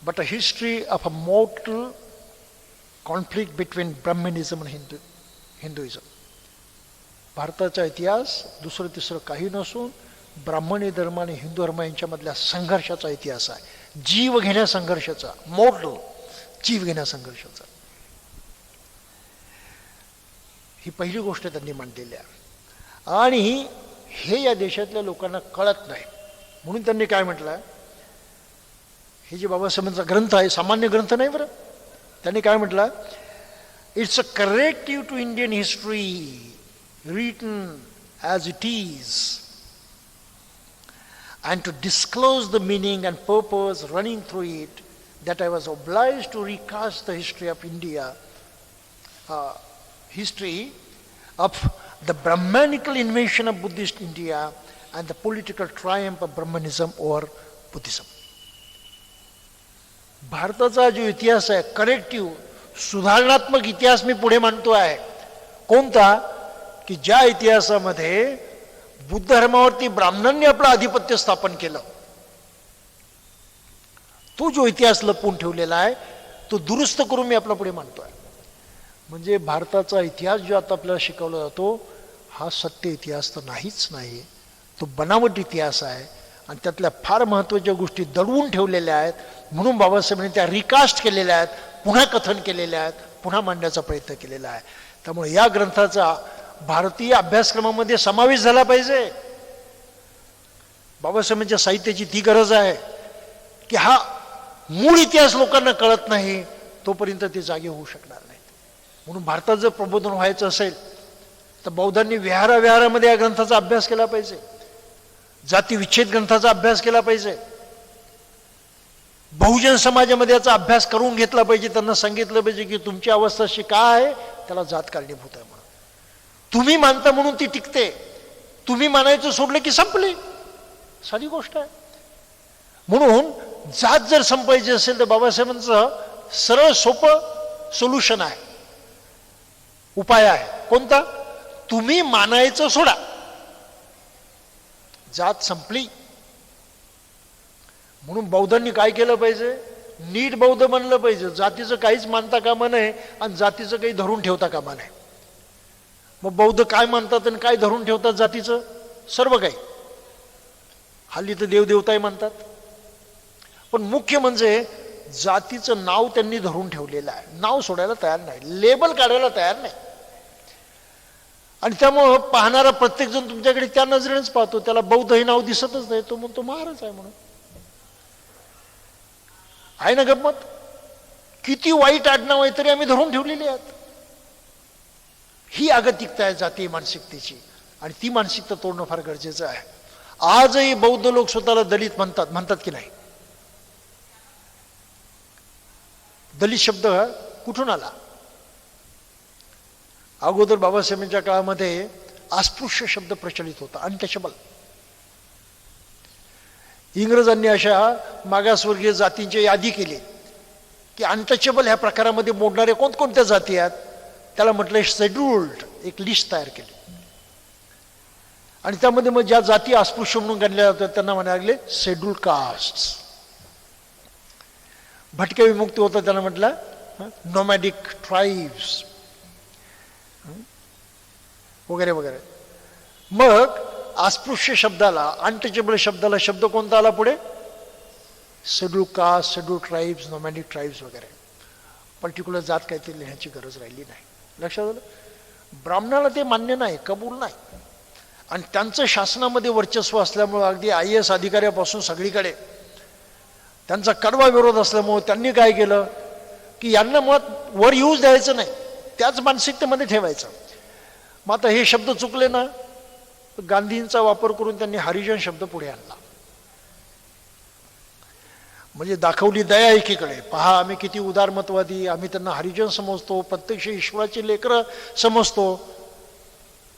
but a history of a mortal conflict between Brahmanism and Hinduism. भारताचा इतिहास दुसरं तिसरं काही नसून ब्राह्मणी धर्म आणि हिंदू धर्म यांच्यामधल्या संघर्षाचा इतिहास आहे. जीव घेण्या संघर्षाचा, मोर्टल जीव घेण्या संघर्षाचा. ही पहिली गोष्ट त्यांनी मांडलेली आहे आणि हे या देशातल्या लोकांना कळत नाही. म्हणून त्यांनी काय म्हटलं, हे जे बाबासाहेबांचा ग्रंथ आहे सामान्य ग्रंथ नाही बरं, त्यांनी काय म्हटलं, it's a corrective to Indian history written as it is and to disclose the meaning and purpose running through it that I was obliged to recast the history of India, history of the Brahmanical invention of Buddhist India and the political triumph of Brahmanism over Buddhism. भारताचा जो इतिहास आहे corrective सुधारणात्मक इतिहास मी पुढे मांडतो आहे. कोणता? की ज्या इतिहासामध्ये बुद्ध धर्मावरती ब्राह्मणांनी आपलं आधिपत्य स्थापन केलं, तो जो इतिहास लपवून ठेवलेला आहे तो दुरुस्त करून मी आपला पुढे मांडतो आहे. म्हणजे भारताचा इतिहास जो आता आपल्याला शिकवला जातो हा सत्य इतिहास तर नाहीच नाही, तो बनावट इतिहास आहे आणि त्यातल्या फार महत्त्वाच्या गोष्टी दडवून ठेवलेल्या आहेत. म्हणून बाबासाहेबांनी त्या रिकास्ट केलेल्या आहेत, पुन्हा कथन केलेल्या आहेत, पुन्हा मांडण्याचा प्रयत्न केलेला आहे. त्यामुळे या ग्रंथाचा भारतीय अभ्यासक्रमामध्ये समावेश झाला पाहिजे. बाबासाहेबांच्या साहित्याची ती गरज आहे की हा मूळ इतिहास लोकांना कळत नाही तोपर्यंत ते जागे होऊ शकणार नाहीत. म्हणून भारतात जर प्रबोधन व्हायचं असेल तर बौद्धांनी विहारामध्ये या ग्रंथाचा अभ्यास केला पाहिजे, जातीविच्छेद ग्रंथाचा अभ्यास केला पाहिजे, बहुजन समाजामध्ये याचा अभ्यास करून घेतला पाहिजे. त्यांना सांगितलं पाहिजे की तुमची अवस्था अशी काय आहे, त्याला जात कारणीभूत आहे म्हणून. तुम्ही मानता म्हणून ती टिकते, तुम्ही मानायचं सोडलं की संपली, साधी गोष्ट आहे. म्हणून जात जर संपायची असेल तर बाबासाहेबांचं सरळ सोपं सोल्युशन आहे, उपाय आहे. कोणता? तुम्ही मानायचं सोडा, जात संपली. म्हणून बौद्धांनी काय केलं पाहिजे, नीट बौद्ध बनलं पाहिजे. जातीचं काहीच मानता कामा नये आणि जातीचं काही धरून ठेवता कामा नये. मग बौद्ध काय मानतात आणि काय धरून ठेवतात जातीचं? सर्व काही. हल्ली तर देवदेवताही मानतात. पण मुख्य म्हणजे जातीचं नाव त्यांनी धरून ठेवलेलं आहे, नाव सोडायला तयार नाही, लेबल काढायला तयार नाही. आणि त्यामुळं पाहणारा प्रत्येक जण तुमच्याकडे त्या नजरेनेच पाहतो, त्याला बौद्ध हे नाव दिसतच नाही, तो म्हणतो महाराज आहे म्हणून. आहे ना गंमत? किती वाईट आडनाव आहे तरी आम्ही धरून ठेवलेली आहेत. ही अगतिकता आहे जातीय मानसिकतेची, आणि ती मानसिकता तोडणं फार गरजेचं आहे. आजही बौद्ध लोक स्वतःला दलित म्हणतात की नाही? दलित शब्द कुठून आला? अगोदर बाबासाहेबांच्या काळामध्ये अस्पृश्य शब्द प्रचलित होता, अनटचेबल. इंग्रजांनी अशा मागासवर्गीय जातींची यादी केली की अनटचेबल ह्या प्रकारामध्ये मोडणारे कोणकोणत्या जाती आहेत, त्याला म्हटलं शेड्यूल्ड, एक लिस्ट तयार केली. आणि त्यामध्ये मग ज्या जाती अस्पृश्य म्हणून गणल्या जातात त्यांना म्हणायला लागले शेड्यूल्ड कास्ट. भटक्या विमुक्ती होतं त्यांना म्हटलं नोमॅडिक ट्राईब्स वगैरे वगैरे. मग अस्पृश्य शब्दाला, अनटचेबल शब्दाला शब्द कोणता आला पुढे? Schedule caste, schedule tribes, nomadic tribes वगैरे. पर्टिक्युलर जात काहीतरी लिहायची गरज राहिली नाही. लक्षात आलं? ब्राह्मणाला ते मान्य नाही, कबूल नाही. आणि त्यांचं शासनामध्ये वर्चस्व असल्यामुळं अगदी IAS अधिकाऱ्यापासून सगळीकडे त्यांचा कडवा विरोध असल्यामुळं त्यांनी काय केलं की यांना मुळात वर येऊच द्यायचं नाही, त्याच मानसिकतेमध्ये ठेवायचं. मग आता हे शब्द चुकले ना, गांधींचा वापर करून त्यांनी हरिजन शब्द पुढे आणला. म्हणजे दाखवली दया एकीकडे, पहा आम्ही किती उदारमतवादी, आम्ही त्यांना हरिजन समजतो, प्रत्यक्ष ईश्वराची लेकरं समजतो.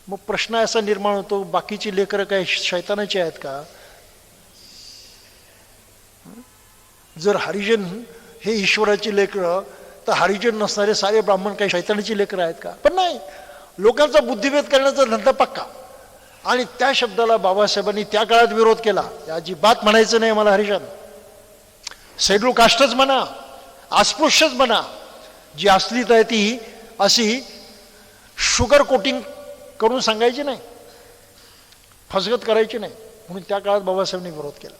मग प्रश्न असा निर्माण होतो, बाकीची लेकरं काय शैतानाची आहेत का? जर हरिजन हे ईश्वराची लेकरं, तर हरिजन नसणारे सारे ब्राह्मण काही शैतानाची लेकरं आहेत का? पण नाही, लोकांचा बुद्धिभेद करण्याचा धंदा पक्का. आणि त्या शब्दाला बाबासाहेबांनी त्या काळात विरोध केला. अजिबात म्हणायचं नाही मला हरिजन, शेड्यूल कास्टच म्हणा, अस्पृश्यच म्हणा. जी असलीत आहे ती अशी शुगर कोटिंग करून सांगायची नाही, फसगत करायची नाही. म्हणून त्या काळात बाबासाहेबांनी विरोध केला.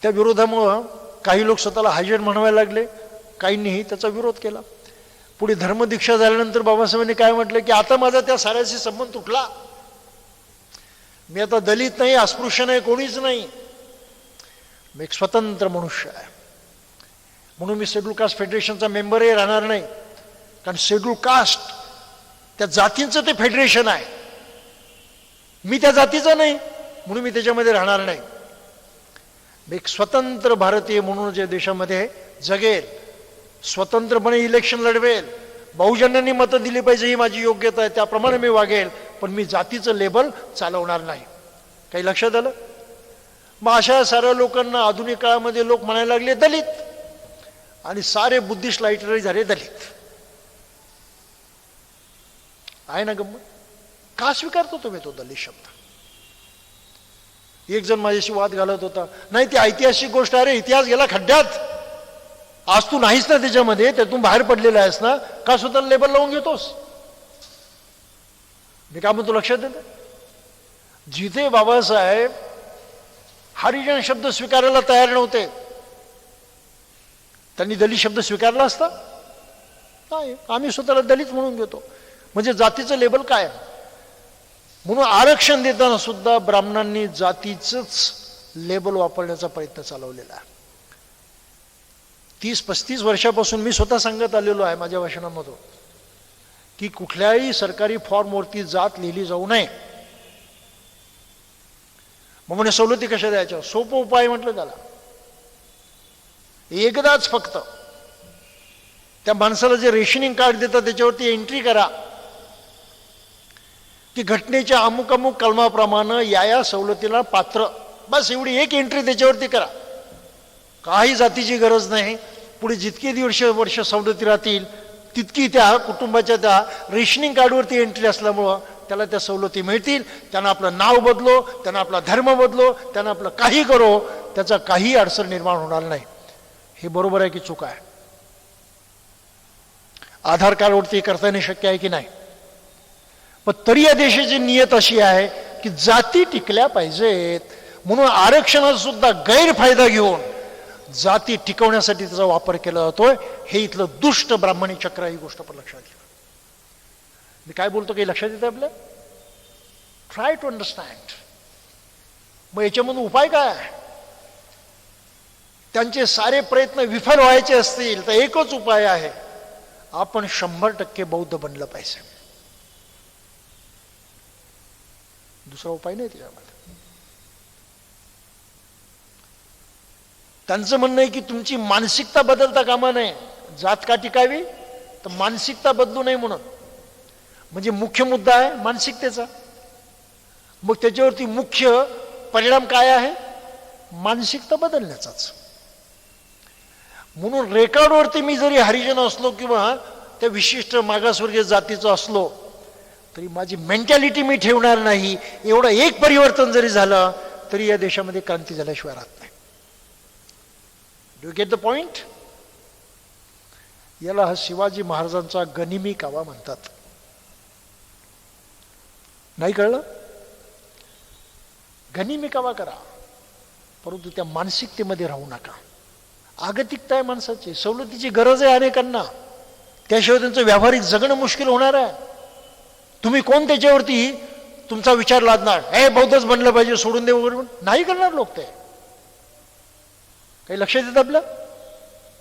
त्या विरोधामुळं काही लोक स्वतःला हरिजन म्हणवायला लागले, काहींनीही त्याचा विरोध केला. पुढे धर्मदीक्षा झाल्यानंतर बाबासाहेबांनी काय म्हटलं की आता माझा त्या साऱ्याशी संबंध तुटला, मी आता दलित नाही, अस्पृश्य नाही, कोणीच नाही, मी एक स्वतंत्र मनुष्य आहे. म्हणून मी शेड्यूल कास्ट फेडरेशनचा मेंबरही राहणार नाही, कारण शेड्यूल कास्ट त्या जातींचं ते फेडरेशन आहे, मी त्या जातीचा नाही, म्हणून मी त्याच्यामध्ये राहणार नाही. मी एक स्वतंत्र भारतीय म्हणून जे देशामध्ये जगेल, स्वतंत्रपणे इलेक्शन लढवेल, बहुजनांनी मतं दिली पाहिजे ही माझी योग्यता आहे, त्याप्रमाणे मी वागेल, पण मी जातीचं लेबल चालवणार नाही. काही लक्षात आलं? मग अशा साऱ्या लोकांना आधुनिक काळामध्ये लोक म्हणायला लागले दलित, आणि सारे बुद्धिस्ट लाइटरी झाले दलित. आहे ना गंमत? का स्वीकारतो तुम्ही तो दलित शब्द? एक जण माझ्याशी वाद घालत होता, नाही ती ऐतिहासिक गोष्ट आहे रे, इतिहास गेला खड्ड्यात, आज तू नाहीस ना त्याच्यामध्ये, त्यातून बाहेर पडलेला आहेस ना, का स्वतःला लेबल लावून घेतोस? मी काय म्हणतो लक्षात येतं? जिथे बाबासाहेब हरिजन शब्द स्वीकारायला तयार नव्हते, त्यांनी दलित शब्द स्वीकारला असता? नाही, आम्ही स्वतःला दलित म्हणून घेतो. म्हणजे जातीचं लेबल काय? म्हणून आरक्षण देताना सुद्धा ब्राह्मणांनी जातीचंच लेबल वापरण्याचा प्रयत्न चालवलेला आहे. 30-35 वर्षापासून मी स्वतः सांगत आलेलो आहे माझ्या भाषणामधून की कुठल्याही सरकारी फॉर्मवरती जात लिहिली जाऊ नये. मग म्हणे सवलती कशा द्यायच्या? सोपं उपाय म्हटलं त्याला, एकदाच फक्त त्या माणसाला जे रेशनिंग कार्ड देतात त्याच्यावरती एंट्री करा की घटनेच्या अमुक अमुक कलमाप्रमाणे या सवलतीला पात्र, बस एवढी एक एंट्री त्याच्यावरती करा. काही जातीची गरज नाही. पुढे जितके वर्ष सवलती राहतील तितकी त्या कुटुंबाच्या त्या रेशनिंग कार्डवरती एंट्री असल्यामुळं त्याला त्या सवलती मिळतील. त्यांना आपलं नाव बदलो, त्यांना आपला धर्म बदलो, त्यांना आपलं काही करो, त्याचा काही अडचण निर्माण होणार नाही. हे बरोबर आहे की चूक आहे? आधार कार्डवरती करता येणे शक्य आहे की नाही? पण तरी या देशाची नियत अशी आहे की जाती टिकल्या पाहिजेत. म्हणून आरक्षणाचा सुद्धा गैरफायदा घेऊन जाती टिकवण्यासाठी त्याचा वापर केला जातोय. हे इथलं दुष्ट ब्राह्मणी चक्र, ही गोष्ट पण लक्षात घ्या. मी काय बोलतो काही लक्षात येतं आपल्या? Try to understand. मग याच्यामधून उपाय काय? त्यांचे सारे प्रयत्न विफल व्हायचे असतील तर एकच उपाय आहे, आपण 100% बौद्ध बनलं पाहिजे. दुसरा उपाय नाही त्याच्यामध्ये. त्यांचं म्हणणं आहे की तुमची मानसिकता बदलता कामा नये. जात का टिकावी तर मानसिकता बदलू नये म्हणून. म्हणजे मुख्य मुद्दा आहे मानसिकतेचा. मग त्याच्यावरती मुख्य परिणाम काय आहे? मानसिकता बदलण्याचाच. म्हणून रेकॉर्डवरती मी जरी हरिजन असलो किंवा त्या विशिष्ट मागासवर्गीय जातीचा असलो तरी माझी मेंटॅलिटी मी ठेवणार नाही. एवढं एक परिवर्तन जरी झालं तरी या देशामध्ये क्रांती झाल्याशिवाय राहत नाही. Do you get the point? याला हा शिवाजी महाराजांचा गनिमी कावा म्हणतात. नाही कळलं? गनिमी कावा करा, परंतु त्या मानसिकतेमध्ये राहू नका. आगतिकता आहे माणसाची, सवलतीची गरज आहे अनेकांना, त्याशिवाय त्यांचं व्यावहारिक जगणं मुश्किल होणार आहे. तुम्ही कोण त्याच्यावरती तुमचा विचार लादणार? हे बौद्धच बनलं पाहिजे, सोडून दे वगैरे नाही करणार लोक. ते काही लक्षात येतं आपलं?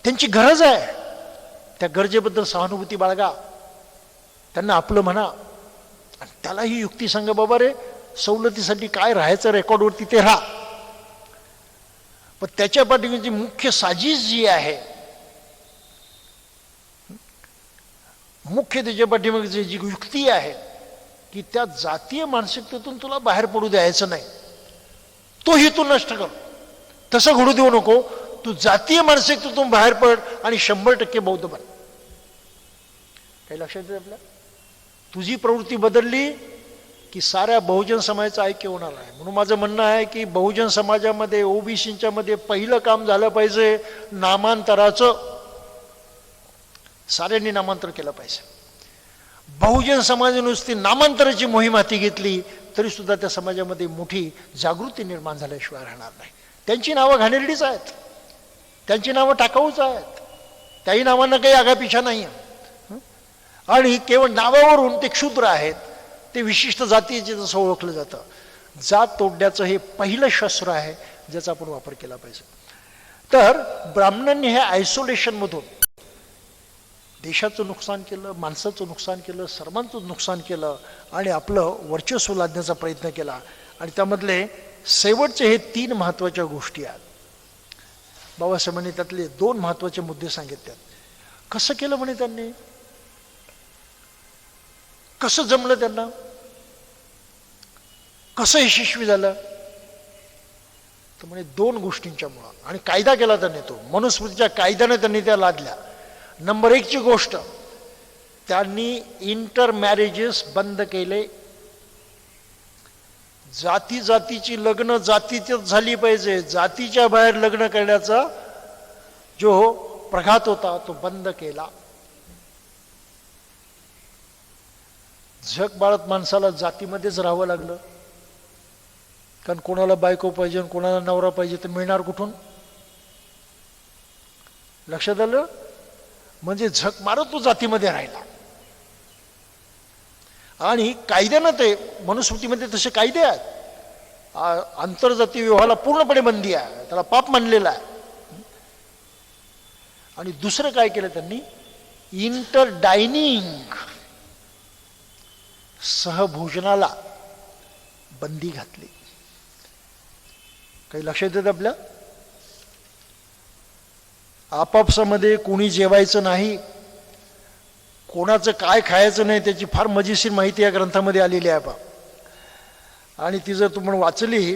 त्यांची गरज आहे, त्या गरजेबद्दल सहानुभूती बाळगा, त्यांना आपलं म्हणा आणि त्याला ही युक्ती सांगा, बाबा रे सवलतीसाठी काय राहायचं रेकॉर्डवरती ते राहा. पण त्याच्या पाठीमागची मुख्य साजिश जी आहे, मुख्य त्याच्या पाठीमागची जी युक्ती आहे की त्या जातीय मानसिकतेतून तुला बाहेर पडू द्यायचं नाही, तोही तू नष्ट कर. तसं घडू देऊ नको. तू जातीय मानसिकतेतून बाहेर पड आणि 100% बौद्ध बन. काही लक्षात येतं आपल्या? तुझी प्रवृत्ती बदलली की साऱ्या बहुजन समाजाचं ऐक्य होणार आहे. म्हणून माझं म्हणणं आहे की बहुजन समाजामध्ये, ओबीसीच्या मध्ये पहिलं काम झालं पाहिजे नामांतराचं. साऱ्यांनी नामांतर केलं पाहिजे. बहुजन समाजाने नुसती नामांतराची मोहीम हाती घेतली तरी सुद्धा त्या समाजामध्ये मोठी जागृती निर्माण झाल्याशिवाय राहणार नाही. त्यांची नावं घाणेरडीच आहेत, त्यांची नावं टाकाऊच आहेत, त्याही नावांना काही आगापिछा नाही आहे. आणि केवळ नावावरून ते क्षुद्र आहेत, ते विशिष्ट जातीचे जसं ओळखलं जातं. जात तोडण्याचं हे पहिलं शस्त्र आहे ज्याचा आपण वापर केला पाहिजे. तर ब्राह्मणांनी हे आयसोलेशनमधून देशाचं नुकसान केलं, माणसाचं नुकसान केलं, सर्वांचं नुकसान केलं आणि आपलं वर्चस्व लादण्याचा प्रयत्न केला. आणि त्यामधले शेवटचे हे 3 महत्त्वाच्या गोष्टी आहेत. बाबासाहेबांनी त्यातले 2 महत्त्वाचे मुद्दे सांगितले. कसं केलं म्हणे त्यांनी? कसं जमलं त्यांना? कसं यशस्वी झालं? तर म्हणे 2 गोष्टींच्यामुळं. आणि कायदा केला त्यांनी, तो मनुस्मृतीच्या कायद्याने त्यांनी त्या लादल्या. नंबर 1 ची गोष्ट, त्यांनी इंटर मॅरेजेस बंद केले. जाती जातीची लग्न जातीतच झाली पाहिजे, जातीच्या बाहेर लग्न करण्याचा जो प्रघात होता तो बंद केला. झक बाळत माणसाला जातीमध्येच राहावं लागलं, कारण कोणाला बायको पाहिजे, कोणाला नवरा पाहिजे, तर मिळणार कुठून? लक्षात आलं? म्हणजे झक मारत तो जातीमध्ये राहिला. आणि कायद्यानं ते मनुस्मृतीमध्ये तसे कायदे आहेत. आंतरजातीय विवाहाला पूर्णपणे बंदी आहे, त्याला पाप मानलेला आहे. आणि दुसरं काय केलं त्यांनी? इंटर डायनिंग, सहभोजनाला बंदी घातली. काही लक्षात येतं आपल्या? आपापसामध्ये कोणी जेवायचं नाही, कोणाचं काय खायचं नाही, त्याची फार मजेशीर माहिती या ग्रंथामध्ये आलेली आहे. आणि ती जर तुम्ही वाचली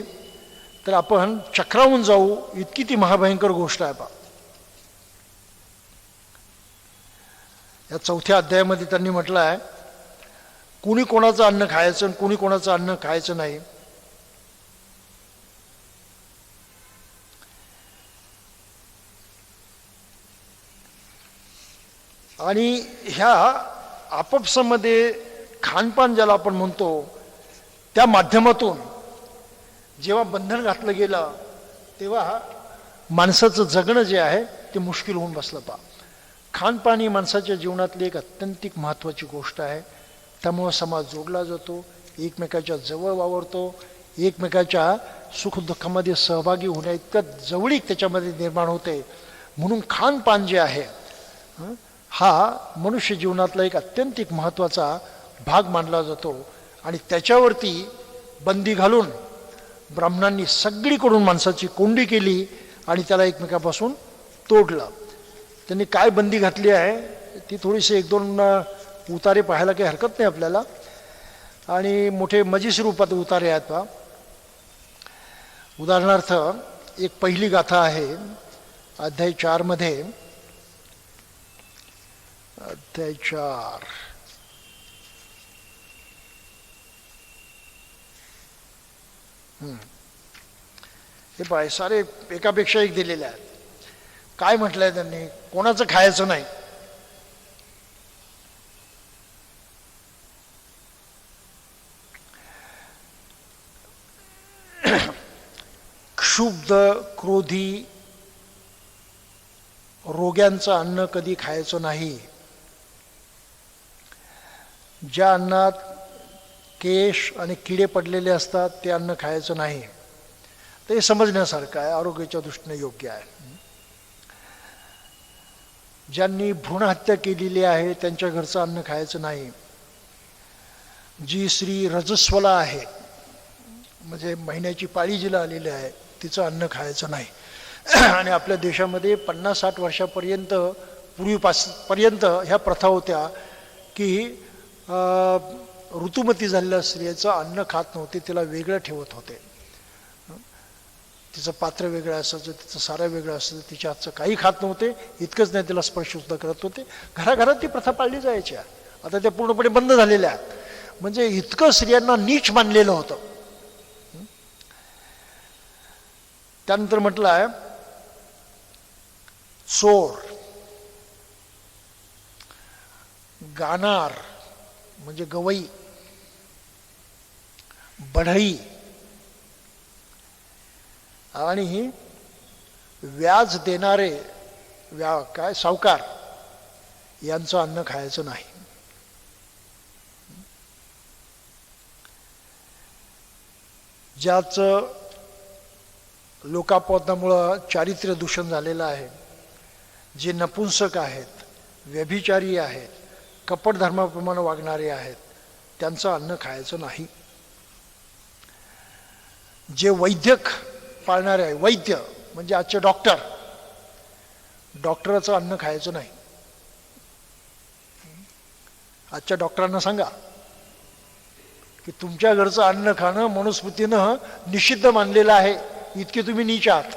तर आपण चक्रावून जाऊ, इतकी ती महाभयंकर गोष्ट आहे. या 4थ्या अध्यायामध्ये त्यांनी म्हटलं आहे, कुणी कोणाचं अन्न खायचं आणि कुणी कोणाचं अन्न खायचं नाही. आणि ह्या आपापसामध्ये खानपान ज्याला आपण म्हणतो त्या माध्यमातून जेव्हा बंधन घातलं गेलं तेव्हा माणसाचं जगणं जे आहे ते मुश्किल होऊन बसलं पा. खानपान ही माणसाच्या जीवनातली एक अत्यंतिक महत्त्वाची गोष्ट आहे. त्यामुळं समाज जोडला जातो, एकमेकाच्या जवळ वावरतो, एकमेकाच्या सुखदुःखामध्ये सहभागी होण्या इतकं जवळीक त्याच्यामध्ये निर्माण होते. म्हणून खानपान जे आहे हा मनुष्य जीवनातला एक अत्यंतिक महत्त्वाचा भाग मानला जातो. आणि त्याच्यावरती बंदी घालून ब्राह्मणांनी सगळीकडून माणसाची कोंडी केली आणि त्याला एकमेकापासून तोडलं. त्यांनी काय बंदी घातली आहे ती थोडीशी एक दोन उतारे पाहायला काही हरकत नाही आपल्याला. आणि मोठे मजेशीर रूपात उतारे आहेत पहा. उदाहरणार्थ एक पहिली गाथा आहे अध्याय 4 मध्ये. अध्याय 4 हे पाय सारे एकापेक्षा एक दिलेले आहेत. काय म्हटलंय त्यांनी, कोणाचं खायचं नाही. क्षुब्ध क्रोधी रोग्यांचं अन्न कधी खायचं नाही. ज्या अन्नात केश आणि किडे पडलेले असतात ते अन्न खायचं नाही. ते समजण्यासारखं आहे, आरोग्याच्या दृष्टीने योग्य आहे. ज्यांनी भ्रूणहत्या केलेली आहे त्यांच्या घरचं अन्न खायचं नाही. जी स्त्री रजस्वला आहे म्हणजे महिन्याची पाळी जिला आलेली आहे तिचं अन्न खायचं नाही. आणि आपल्या देशामध्ये 50-60 वर्षापर्यंत पूर्वीपर्यंत ह्या प्रथा होत्या की ऋतुमती झालेल्या स्त्रियेचं अन्न खात नव्हते, तिला वेगळं ठेवत होते. तिचं पात्र वेगळं असायचं, तिचं सारं वेगळं असायचं, तिच्या हातचं काही खात नव्हते. इतकंच नाही, तिला स्पर्शसुद्धा करत होते. घराघरात ती प्रथा पाळली जायची. आता त्या पूर्णपणे बंद झालेल्या आहेत. म्हणजे इतकं स्त्रियांना नीच मानलेलं होतं. त्यानंतर म्हटलं आहे चोर, गानार म्हणजे गवई, बढई आणि व्याज देणारे काय सावकार यांचं अन्न खायचं नाही. ज्याचं लोकापवादामुळं चारित्र्य दूषण झालेलं आहे, जे नपुंसक आहेत, व्यभिचारी आहेत, कपट धर्माप्रमाणे वागणारे आहेत, त्यांचं अन्न खायचं नाही. जे वैद्यक पाळणारे आहे, वैद्य म्हणजे आजचे डॉक्टराचं अन्न खायचं नाही. आजच्या डॉक्टरांना सांगा की तुमच्या घरचं अन्न खाणं मनुस्मृतीनं निषिद्ध मानलेलं आहे, इतके तुम्ही नीच आहात.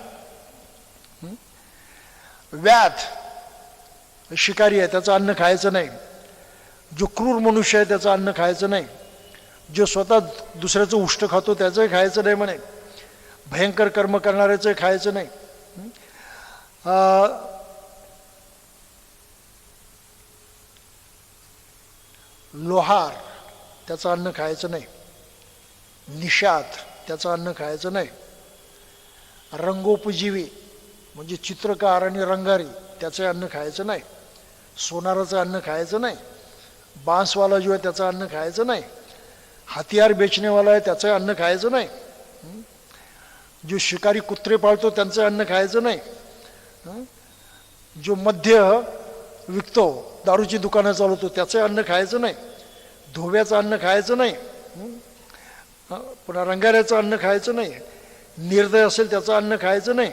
व्याध शिकारी आहे त्याचं अन्न खायचं नाही. जो क्रूर मनुष्य आहे त्याचं अन्न खायचं नाही. जो स्वतः दुसऱ्याचं उष्ट खातो त्याचंही खायचं नाही म्हणे. भयंकर कर्म करणाऱ्याचं खायचं नाही. लोहार त्याचं अन्न खायचं नाही. निषाद त्याचं अन्न खायचं नाही. रंगोपजीवी म्हणजे चित्रकार आणि रंगारी त्याचं अन्न खायचं नाही. सोनाराचं अन्न खायचं नाही. बांसवाला जो आहे त्याचं अन्न खायचं नाही. हथियार बेचणेवाला आहे त्याचं अन्न खायचं नाही. जो शिकारी कुत्रे पाळतो त्यांचं अन्न खायचं नाही. जो मद्य विकतो, दारूची दुकानं चालवतो त्याचं अन्न खायचं नाही. धोव्याचं अन्न खायचं नाही. पुन्हा रंगाऱ्याचं अन्न खायचं नाही. निर्दय असेल त्याचं अन्न खायचं नाही.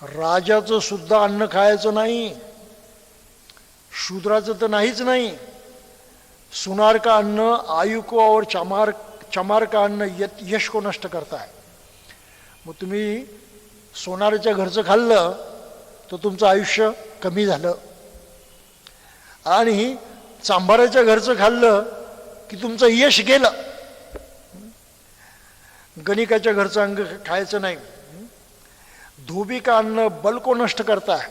राजाचं सुद्धा अन्न खायचं नाही. शूद्राचं तर नाहीच नाही. सुनार का अन्न आयु को और चमार का अन्न यश को नष्ट करताय. मग तुम्ही सोनाराच्या घरचं खाल्लं तर तुमचं आयुष्य कमी झालं, आणि चांभाराच्या घरचं खाल्लं की तुमचं यश गेलं. गणिकाच्या घरचं अंग खायचं नाही. धोबी का अन्न बल को नष्ट करता है.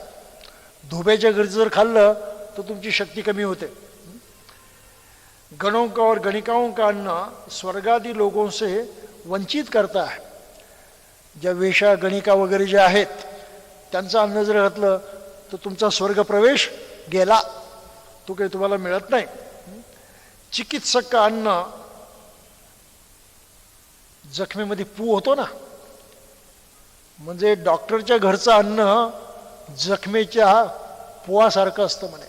धोब्याच्या घरचं जर खाल्लं तर तुमची शक्ती कमी होते. गणों का और गणिकाओं का अन्न स्वर्गादी लोगों से वंचित करता है. ज्या वेशा गणिका वगैरे ज्या आहेत त्यांचं अन्न जर घातलं तर तुमचा स्वर्ग प्रवेश गेला, तो काही तुम्हाला मिळत नाही. चिकित्सक का अन्न जखमेमध्ये पू होतो ना, म्हणजे डॉक्टरच्या घरचं अन्न जखमेच्या पुवासारखं असतं म्हणे.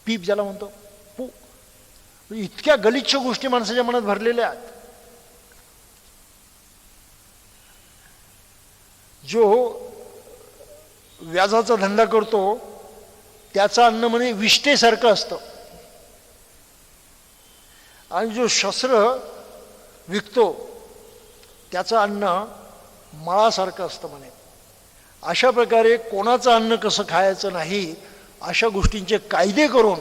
पीप ज्याला म्हणतो, पू. इतक्या गलिच्छ गोष्टी माणसाच्या मनात भरलेल्या आहेत. जो व्याजाचा धंदा करतो त्याचं अन्न म्हणे विष्ठेसारखं असतं, आणि जो शस्त्र विकतो त्याचं अन्न मळासारखं असतं म्हणे. अशा प्रकारे कोणाचं अन्न कसं खायचं नाही अशा गोष्टींचे कायदे करून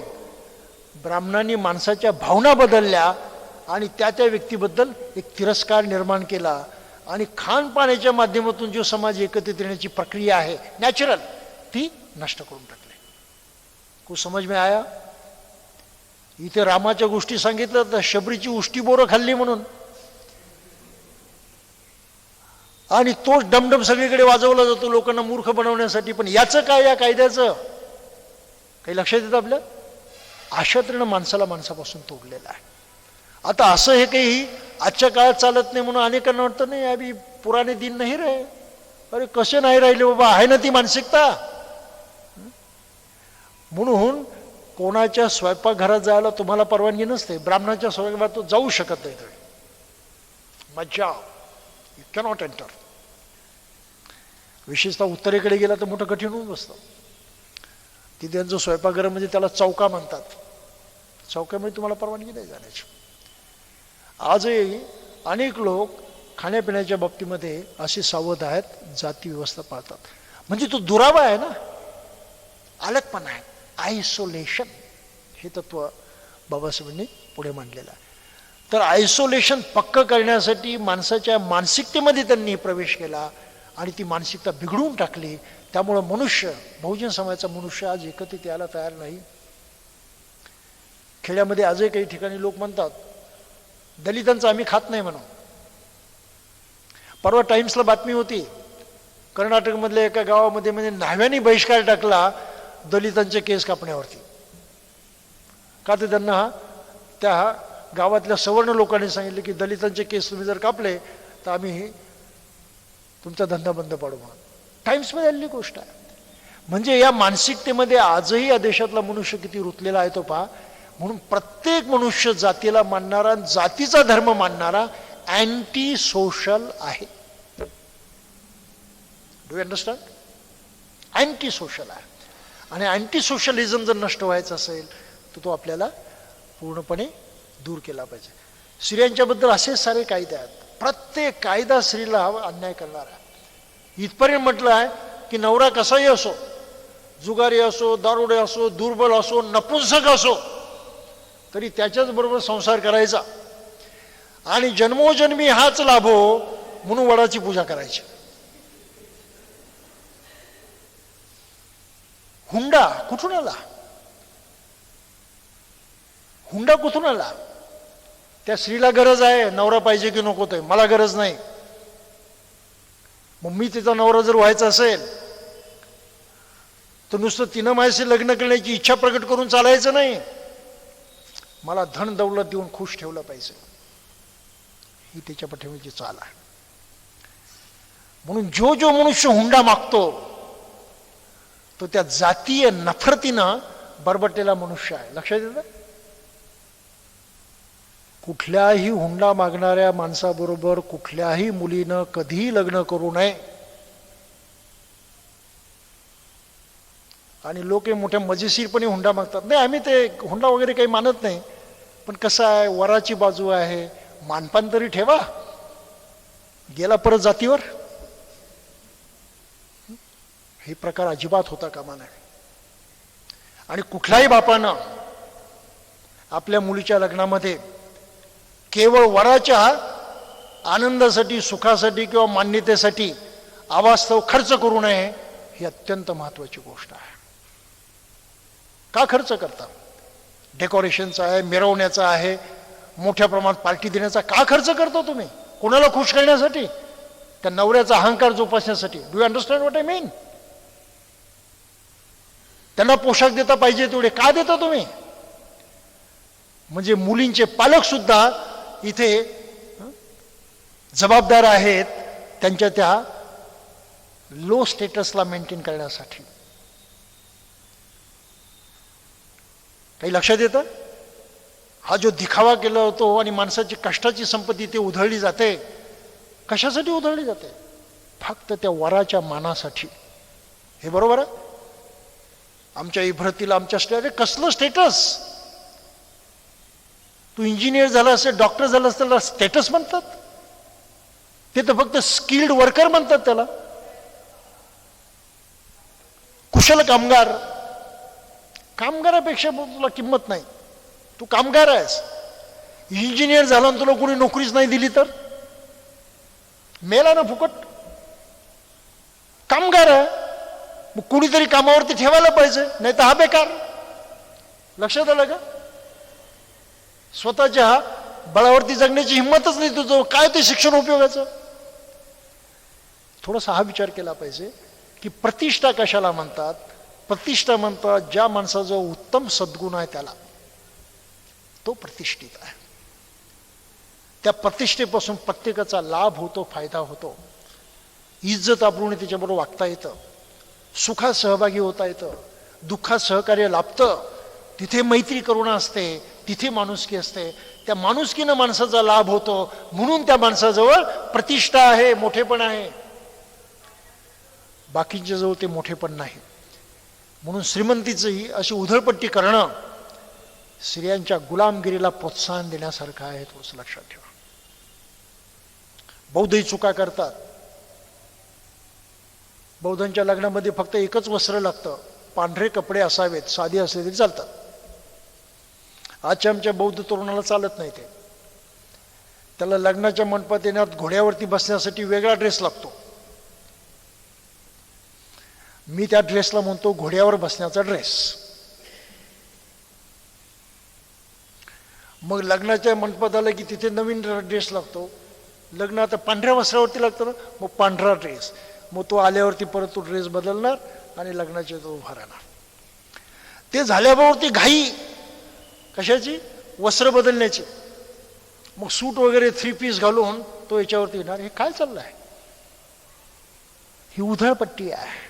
ब्राह्मणांनी माणसाच्या भावना बदलल्या आणि त्या त्या व्यक्तीबद्दल एक तिरस्कार निर्माण केला, आणि खानपानाच्या माध्यमातून जो समाज एकत्रित येण्याची प्रक्रिया आहे नॅचरल, ती नष्ट करून टाकली. को समज में आया? इथे रामाच्या गोष्टी सांगितलं तर शबरीची उष्टी बोरं खाल्ली म्हणून, आणि तोच डमडम सगळीकडे वाजवला जातो लोकांना मूर्ख बनवण्यासाठी. पण याचं काय, या कायद्याचं काही लक्षात येतं आपल्या? अशा तऱ्हेनं माणसाला माणसापासून तोडलेलं आहे. आता असं हे काही आजच्या काळात चालत नाही म्हणून अनेकांना वाटतं नाही अभि पुराने दिन नाही रे. अरे कसे नाही राहिले बाबा, आहे ना ती मानसिकता. म्हणून कोणाच्या स्वयंपाकघरात जायला तुम्हाला परवानगी नसते, ब्राह्मणाच्या स्वयंपाकघरात तो जाऊ शकत नाही. मज्जा, यू कॅनॉट एंटर. विशेषतः उत्तरेकडे गेला तर मोठं कठीण होऊन बसतं. तिथे त्यांचं स्वयंपाकघर म्हणजे त्याला चौका म्हणतात, चौक्यामध्ये तुम्हाला परवानगी नाही जाण्याची. आजही अनेक लोक खाण्यापिण्याच्या बाबतीमध्ये असे सावध आहेत, जाती व्यवस्था पाळतात. म्हणजे तो दुरावा आहे ना, अलगपणा आहे, आयसोलेशन. हे तत्व बाबासाहेबांनी पुढे मांडलेलं आहे. तर आयसोलेशन पक्क करण्यासाठी माणसाच्या मानसिकतेमध्ये त्यांनी प्रवेश केला आणि ती मानसिकता बिघडवून टाकली. त्यामुळं मनुष्य, बहुजन समाजाचा मनुष्य आज एकत्रित यायला तयार नाही. खेड्यामध्ये आजही काही ठिकाणी लोक म्हणतात दलितांचं आम्ही खात नाही म्हणून. परवा टाइम्सला बातमी होती, कर्नाटकमधल्या एका गावामध्ये म्हणजे न्हाव्याने बहिष्कार टाकला दलितांचे केस कापण्यावरती. का तर त्यांना त्या गावातल्या सवर्ण लोकांनी सांगितले की दलितांचे केस तुम्ही जर कापले तर आम्ही तुमचा धंदा बंद पाडू म्हणून. टाइम्समध्ये आलेली गोष्ट आहे. म्हणजे या मानसिकतेमध्ये आजही या देशातला मनुष्य किती रुतलेला आहे तो पहा. म्हणून प्रत्येक मनुष्य जातीला मानणारा, जातीचा धर्म मानणारा अँटी सोशल आहे. Do you understand? Anti social आहे. आणि अँटी सोशलिझम जर नष्ट व्हायचं असेल तर तो आपल्याला पूर्णपणे दूर केला पाहिजे. स्त्रियांच्याबद्दल असेच सारे कायदे आहेत. प्रत्येक कायदा स्त्रीला अन्याय करणार आहे. इथपर्यंत म्हटलं आहे की नवरा कसाही असो, जुगारी असो, दारुडे असो, दुर्बल असो, नपुंसक असो, तरी त्याच्याच बरोबर संसार करायचा आणि जन्मोजन्मी हाच लाभो म्हणून वडाची पूजा करायची. हुंडा कुठून आला? हुंडा कुठून आला? त्या स्त्रीला गरज आहे नवरा पाहिजे की नको, ते मला गरज नाही. मग मी तिचा नवरा जर व्हायचा असेल तर नुसतं तिनं माझ्याशी लग्न करण्याची इच्छा प्रकट करून चालायचं नाही. मला धन दौलत देऊन खुश ठेवलं पाहिजे, ही त्याच्या पाठीमागची चाल आहे. म्हणून जो जो मनुष्य हुंडा मागतो तो त्या जातीय नफरतीनं बरबटलेला मनुष्य आहे. लक्षात येतं? कुठल्याही हुंडा मागणाऱ्या माणसाबरोबर कुठल्याही मुलीनं कधीही लग्न करू नये. आणि लोक मोठ्या मजेशीरपणे हुंडा मागतात. नाही, आम्ही ते हुंडा वगैरे काही मानत नाही, पण कसं आहे, वराची बाजू आहे, मानपान तरी ठेवा, गेला परत जातीवर. हे प्रकार अजिबात होता कामा नये. आणि कुठल्याही बापानं आपल्या मुलीच्या लग्नामध्ये केवळ वराच्या आनंदासाठी, सुखासाठी किंवा मान्यतेसाठी अवास्तव खर्च करू नये, ही अत्यंत महत्त्वाची गोष्ट आहे. का खर्च करता? डेकोरेशनचा आहे, मिरवण्याचा आहे, मोठ्या प्रमाणात पार्टी देण्याचा का खर्च करतो तुम्ही? कोणाला खुश करण्यासाठी? त्या नवऱ्याचा अहंकार जोपासण्यासाठी. Do you understand what I mean? त्यांना पोशाख देता पाहिजे तेवढे का देता तुम्ही? म्हणजे मुलींचे पालक सुद्धा इथे जबाबदार आहेत त्यांच्या त्या लो स्टेटसला मेंटेन करण्यासाठी. काही लक्षात येतं? हा जो दिखावा केला होतो आणि माणसाची कष्टाची संपत्ती ते उधळली जाते. कशासाठी उधळली जाते? फक्त त्या वराच्या मानासाठी. हे बरोबर आहे? आमच्या इभ्रतीला आमच्या अरे कसलं स्टेटस? तू इंजिनियर झाला असेल, डॉक्टर झाला असेल, त्याला स्टेटस म्हणतात? ते तर फक्त स्किल्ड वर्कर म्हणतात त्याला. कुशल कामगार. कामगारापेक्षा तुला किंमत नाही. तू कामगार आहेस. इंजिनियर झाला आणि तुला कोणी नोकरीच नाही दिली तर मेला ना फुकट. कामगार आहे मग कुणीतरी कामावरती ठेवायला पाहिजे, नाही तर हा बेकार. लक्षात आलं का? स्वतःच्या बळावरती जगण्याची हिंमतच नाही तुझं, काय ते शिक्षण उपयोगाचं? थोडासा हा विचार केला पाहिजे की प्रतिष्ठा कशाला म्हणतात? प्रतिष्ठा म्हणतात ज्या माणसाचा उत्तम सद्गुण आहे त्याला, तो प्रतिष्ठित आहे. त्या प्रतिष्ठेपासून प्रत्येकाचा लाभ होतो, फायदा होतो. इज्जत आबरूने त्याच्याबरोबर वागता येतं, सुखात सहभागी होता येतं, दुःखात सहकार्य लाभतं. तिथे मैत्री करुणा असते, तिथे माणुसकी असते. त्या माणुसकीनं माणसाचा लाभ होतो, म्हणून त्या माणसाजवळ प्रतिष्ठा आहे, मोठेपण आहे. बाकीच्या जवळ ते मोठेपण नाही. म्हणून श्रीमंतीचंही अशी उधळपट्टी करणं स्त्रियांच्या गुलामगिरीला प्रोत्साहन देण्यासारखं आहे. थोडंसं लक्षात ठेवा. बौद्धही चुका करतात. बौद्धांच्या लग्नामध्ये फक्त एकच वस्त्र लागतं, पांढरे कपडे असावेत, साधी असले तरी चालतात. आजच्या आमच्या बौद्ध तरुणाला चालत नाही. ते त्याला लग्नाच्या मंडपात येण्यात घोड्यावरती बसण्यासाठी वेगळा ड्रेस लागतो. मी त्या ड्रेसला म्हणतो घोड्यावर बसण्याचा ड्रेस. मग लग्नाच्या मंडपात आलं की तिथे नवीन ड्रेस लागतो. लग्न आता पांढऱ्या वस्त्रावरती लागतं ना, मग पांढरा ड्रेस. मग तो आल्यावरती परत तो ड्रेस बदलणार आणि लग्नाचे तो उभा राहणार. ते झाल्यावरती घाई कशाची? वस्त्र बदलण्याची. मग सूट वगैरे 3 पीस घालून तो याच्यावरती येणार. हे काय चाललंय? ही उधळपट्टी आहे.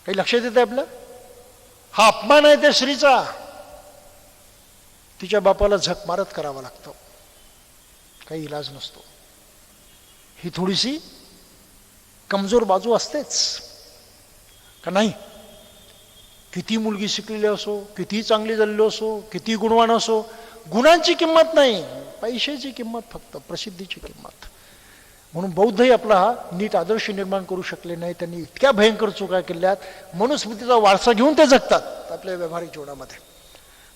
काही लक्षात येतं आपलं? हा अपमान आहे त्या स्त्रीचा. तिच्या बापाला झक मारत करावा लागतो, काही इलाज नसतो. ही थोडीशी कमजोर बाजू असतेच का नाही? किती मुलगी शिकलेली असो, किती चांगली झालेली असो, किती गुणवान असो, गुणांची किंमत नाही, पैशाची किंमत, फक्त प्रसिद्धीची किंमत. म्हणून बौद्धही आपला हा नीट आदर्श निर्माण करू शकले नाही. त्यांनी इतक्या भयंकर चुका केल्यात. मनुस्मृतीचा वारसा घेऊन ते जगतात आपल्या व्यावहारिक जीवनामध्ये.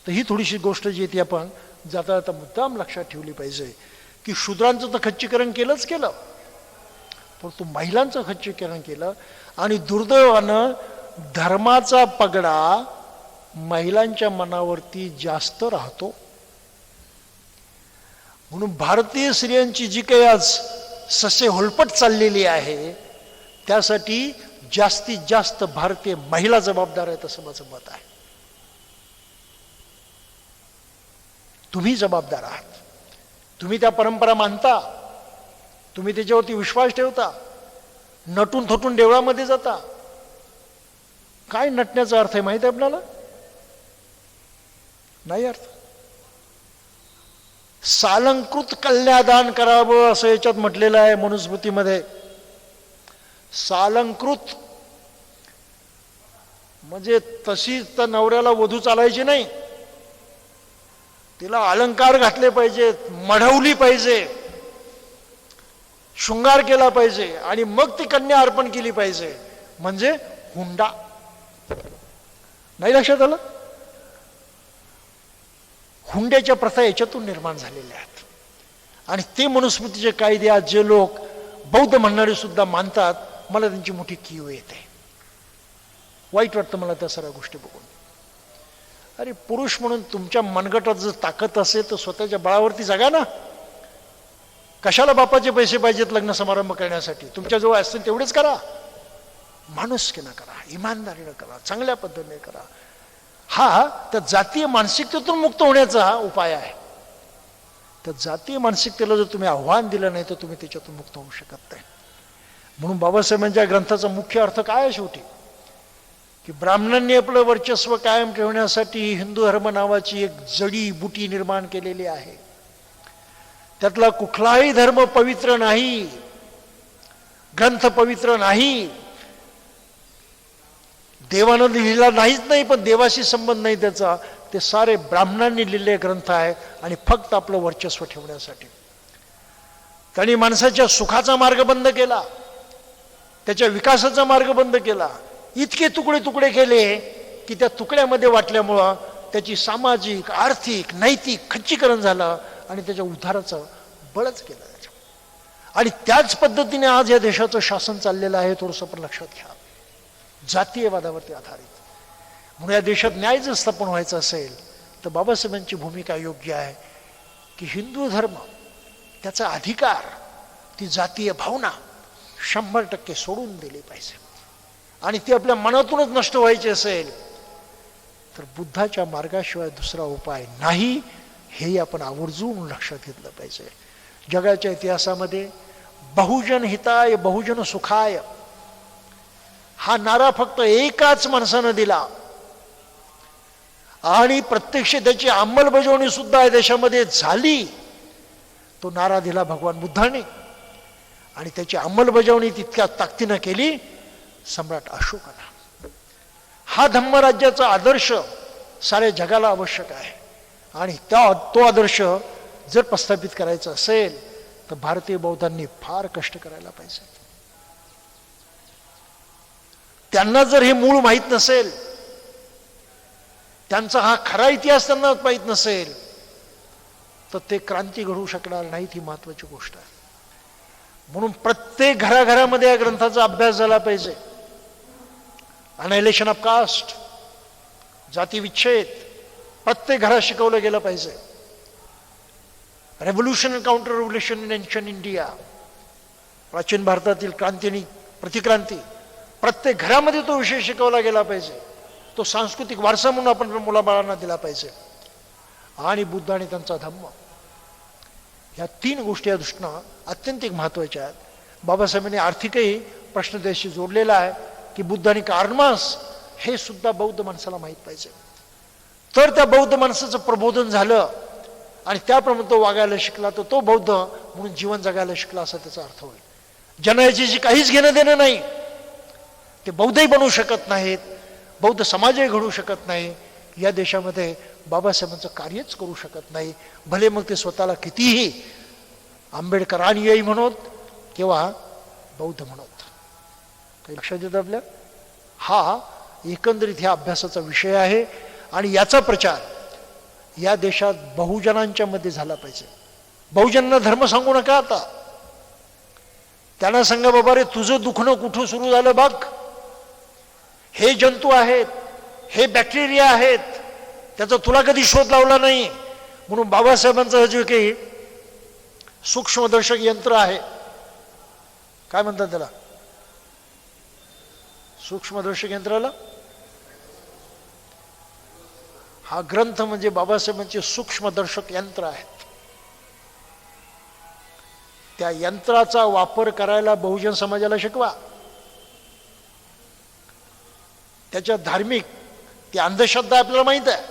तर ही थोडीशी गोष्ट जी ती आपण जाता जाता मुद्दाम लक्षात ठेवली पाहिजे की शूद्रांचं तर खच्चीकरण केलंच केलं, परंतु महिलांचं खच्चीकरण केलं. आणि दुर्दैवानं धर्माचा पगडा महिलांच्या मनावरती जास्त राहतो. म्हणून भारतीय स्त्रियांची जी काही आज ससे होलपट चाललेली आहे त्यासाठी जास्तीत जास्त भारतीय महिला जबाबदार आहेत असं माझं मत आहे. तुम्ही जबाबदार आहात. तुम्ही त्या परंपरा मानता, तुम्ही त्याच्यावरती विश्वास ठेवता, नटून थटून देवळामध्ये जाता. काय नटण्याचा अर्थ आहे माहिती आहे आपल्याला? नाही अर्थ. सालंकृत कन्यादान करावं असं याच्यात म्हटलेलं आहे मनुस्मृतीमध्ये. सालंकृत म्हणजे तशी तर नवऱ्याला वधू चालायची नाही, तिला अलंकार घातले पाहिजेत, मढवली पाहिजे, शृंगार केला पाहिजे आणि मग ती कन्या अर्पण केली पाहिजे, म्हणजे हुंडा. नाही लक्षात आलं? हुंड्याच्या प्रथा याच्यातून निर्माण झालेल्या आहेत. आणि ते मनुस्मृतीचे कायदे आज जे लोक बौद्ध म्हणणारे सुद्धा मानतात, मला त्यांची मोठी कीव येते. वाईट वाटतं मला त्या सर्व गोष्टी बघून. अरे पुरुष म्हणून तुमच्या मनगटात जर ताकद असेल तर स्वतःच्या बळावरती जगा ना. कशाला बापाचे पैसे पाहिजेत लग्न समारंभ करण्यासाठी? तुमच्याजवळ असतील तेवढेच करा. माणुसकीनं करा, इमानदारीनं करा, चांगल्या पद्धतीने करा. हा त्या जातीय मानसिकतेतून मुक्त होण्याचा उपाय आहे. त्या जातीय मानसिकतेला जर तुम्ही आव्हान दिलं नाही तर तुम्ही त्याच्यातून मुक्त होऊ शकत नाही. म्हणून बाबासाहेबांच्या ग्रंथाचा मुख्य अर्थ काय आहे शेवटी? की ब्राह्मणांनी आपलं वर्चस्व कायम ठेवण्यासाठी हिंदू धर्म नावाची एक जडी बुटी निर्माण केलेली आहे. त्यातला कुठलाही धर्म पवित्र नाही, ग्रंथ पवित्र नाही, देवानं लिहिला नाहीच नाही, पण देवाशी संबंध नाही त्याचा. ते सारे ब्राह्मणांनी लिहिलेले ग्रंथ आहे आणि फक्त आपलं वर्चस्व ठेवण्यासाठी. त्यांनी माणसाच्या सुखाचा मार्ग बंद केला, त्याच्या विकासाचा मार्ग बंद केला. इतके तुकडे तुकडे केले की त्या तुकड्यामध्ये वाटल्यामुळं त्याची सामाजिक, आर्थिक, नैतिक खच्चीकरण झालं आणि त्याच्या उद्धाराचं बळच केलं. आणि त्याच पद्धतीने आज या देशाचं शासन चाललेलं आहे. थोडंसं पण लक्षात घ्या, जातीयवादावरती आधारित. म्हणून या देशात न्याय जर स्थापन व्हायचं असेल तर बाबासाहेबांची भूमिका योग्य आहे की हिंदू धर्म, त्याचा अधिकार, ती जातीय भावना 100% सोडून दिली पाहिजे. आणि ती आपल्या मनातूनच नष्ट व्हायची असेल तर बुद्धाच्या मार्गाशिवाय दुसरा उपाय नाही, हेही आपण आवर्जून लक्षात घेतलं पाहिजे. जगाच्या इतिहासामध्ये बहुजन हिताय बहुजन सुखाय हा नारा फक्त एकाच माणसानं दिला आणि प्रत्यक्ष त्याची अंमलबजावणी सुद्धा या देशामध्ये झाली. तो नारा दिला भगवान बुद्धाने आणि त्याची अंमलबजावणी तितक्या ताकदीनं केली सम्राट अशोकानं. हा धम्मराज्याचा आदर्श साऱ्या जगाला आवश्यक आहे. आणि तो आदर्श जर प्रस्थापित करायचा असेल तर भारतीय बौद्धांनी फार कष्ट करायला पाहिजे. त्यांना जर हे मूळ माहीत नसेल, त्यांचा हा खरा इतिहास त्यांना माहीत नसेल तर ते क्रांती घडवू शकणार नाहीत. ही महत्वाची गोष्ट आहे. म्हणून प्रत्येक घराघरामध्ये या ग्रंथाचा अभ्यास झाला पाहिजे. अनायलेशन ऑफ कास्ट, जातीविच्छेद प्रत्येक घरात शिकवलं गेलं पाहिजे. Revolution and counter revolution in ancient India, प्राचीन भारतातील क्रांती आणि प्रतिक्रांती, प्रत्येक घरामध्ये तो विषय शिकवला गेला पाहिजे. तो सांस्कृतिक वारसा म्हणून आपण मुलाबाळांना दिला पाहिजे. आणि बुद्ध आणि त्यांचा धम्म, ह्या 3 गोष्टी या दृष्टीनं अत्यंत महत्त्वाच्या आहेत. बाबासाहेबांनी आर्थिकही प्रश्न त्याशी जोडलेला आहे की बुद्ध आणि कार्मास हे सुद्धा बौद्ध माणसाला माहीत पाहिजे. तर त्या बौद्ध माणसाचं प्रबोधन झालं आणि त्याप्रमाणे तो वागायला शिकला तर तो बौद्ध म्हणून जीवन जगायला शिकला असा त्याचा अर्थ होईल. ज्यांना याच्याशी काहीच घेणं देणं नाही ते बौद्धही बनवू शकत नाहीत, बौद्ध समाजही घडवू शकत नाही, या देशामध्ये बाबासाहेबांचं कार्यच करू शकत नाही. भले मग ते स्वतःला कितीही आंबेडकरांनी म्हणत किंवा बौद्ध म्हणत. काही लक्षात येतं आपल्या? हा एकंदरीत ह्या अभ्यासाचा विषय आहे आणि याचा प्रचार या देशात बहुजनांच्या मध्ये झाला पाहिजे. बहुजनांना धर्म सांगू नका. आता त्यांना सांगा, बाबा रे तुझं दुखणं कुठं सुरू झालं बघ, हे जंतू आहेत, हे बॅक्टेरिया आहेत, त्याचा तुला कधी शोध लावला नाही. म्हणून बाबासाहेबांचं जे काही सूक्ष्मदर्शक यंत्र आहे, काय म्हणतात त्याला, सूक्ष्मदर्शक यंत्राला, हा ग्रंथ म्हणजे बाबासाहेबांचे सूक्ष्मदर्शक यंत्र आहेत. त्या यंत्राचा वापर करायला बहुजन समाजाला शिकवा. त्याच्या धार्मिक ती अंधश्रद्धा आपल्याला माहित आहे,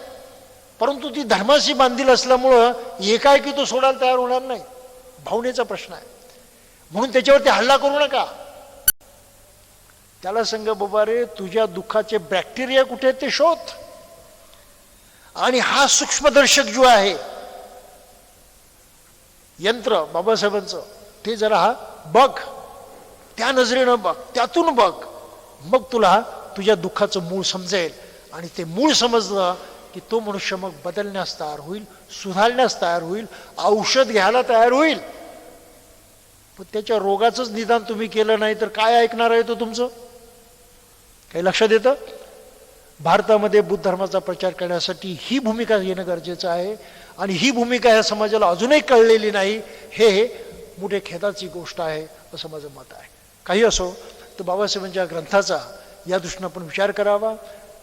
परंतु ती धर्माशी बांधील असल्यामुळं एकाएकी तो सोडायला तयार होणार नाही. भावनेचा प्रश्न आहे. म्हणून त्याच्यावरती हल्ला करू नका. त्याला सांगा, बाबा रे तुझ्या दुःखाचे बॅक्टेरिया कुठे आहेत ते शोध. आणि हा सूक्ष्मदर्शक जो आहे यंत्र बाबासाहेबांचं, ते जरा बघ, त्या नजरेनं बघ, त्यातून बघ, मग तुला तुझ्या दुःखाचं मूळ समजेल. आणि ते मूळ समजलं की तो मनुष्य मग बदलण्यास तयार होईल, सुधारण्यास तयार होईल, औषध घ्यायला तयार होईल. पण त्याच्या रोगाचंच निदान तुम्ही केलं नाही तर काय ऐकणार आहे तो तुमचं? काही लक्षात येतं? भारतामध्ये बुद्ध धर्माचा प्रचार करण्यासाठी ही भूमिका येणं गरजेचं आहे. आणि ही भूमिका ह्या समाजाला अजूनही कळलेली नाही. हे मोठे खेदाची गोष्ट आहे असं माझं मत आहे. काही असो, तर बाबासाहेबांच्या ग्रंथाचा या दृष्टीनं आपण विचार करावा.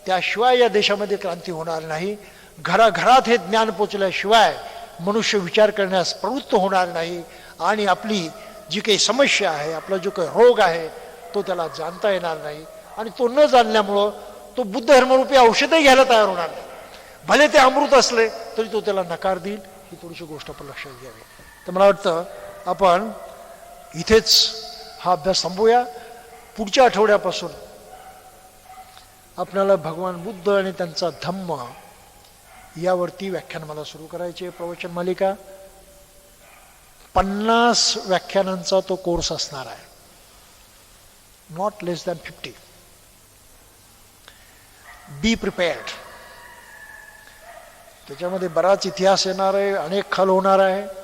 त्याशिवाय या देशामध्ये क्रांती होणार नाही. घराघरात हे ज्ञान पोचल्याशिवाय मनुष्य विचार करण्यास प्रवृत्त होणार नाही आणि आपली जी काही समस्या आहे, आपला जो काही रोग आहे तो त्याला जाणता येणार नाही. आणि तो न जाणल्यामुळं तो बुद्ध धर्मरूपी औषधही घ्यायला तयार होणार नाही. भले ते अमृत असले तरी तो त्याला नकार देईल. ही थोडीशी गोष्ट आपण लक्षात घ्यावी. तर मला वाटतं आपण इथेच हा अभ्यास थांबूया. पुढच्या आठवड्यापासून आपल्याला भगवान बुद्ध आणि त्यांचा धम्म यावरती व्याख्यान मला सुरू करायचे. प्रवचन मालिका 50 व्याख्यानांचा तो कोर्स असणार आहे. Not less than 50. B prepared. त्याच्यामध्ये बराच इतिहास येणार आहे, अनेक खाल होणार आहे.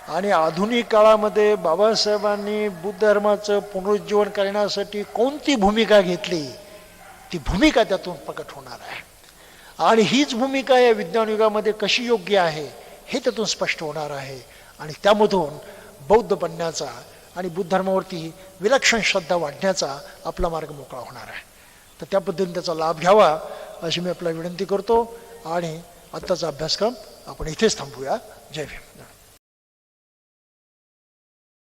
आणि आधुनिक काळामध्ये बाबासाहेबांनी बुद्ध धर्माचं पुनरुज्जीवन करण्यासाठी कोणती भूमिका घेतली, ती भूमिका त्यातून प्रकट होणार आहे. आणि हीच भूमिका या विज्ञान युगामध्ये कशी योग्य आहे हे त्यातून स्पष्ट होणार आहे. आणि त्यामधून बौद्ध बनण्याचा आणि बुद्ध धर्मावरती विलक्षण श्रद्धा वाढण्याचा आपला मार्ग मोकळा होणार आहे. तर त्या पद्धतीने त्याचा लाभ घ्यावा अशी मी आपल्याला विनंती करतो. आणि आत्ताचा अभ्यासक्रम आपण इथेच थांबूया. जय भीम.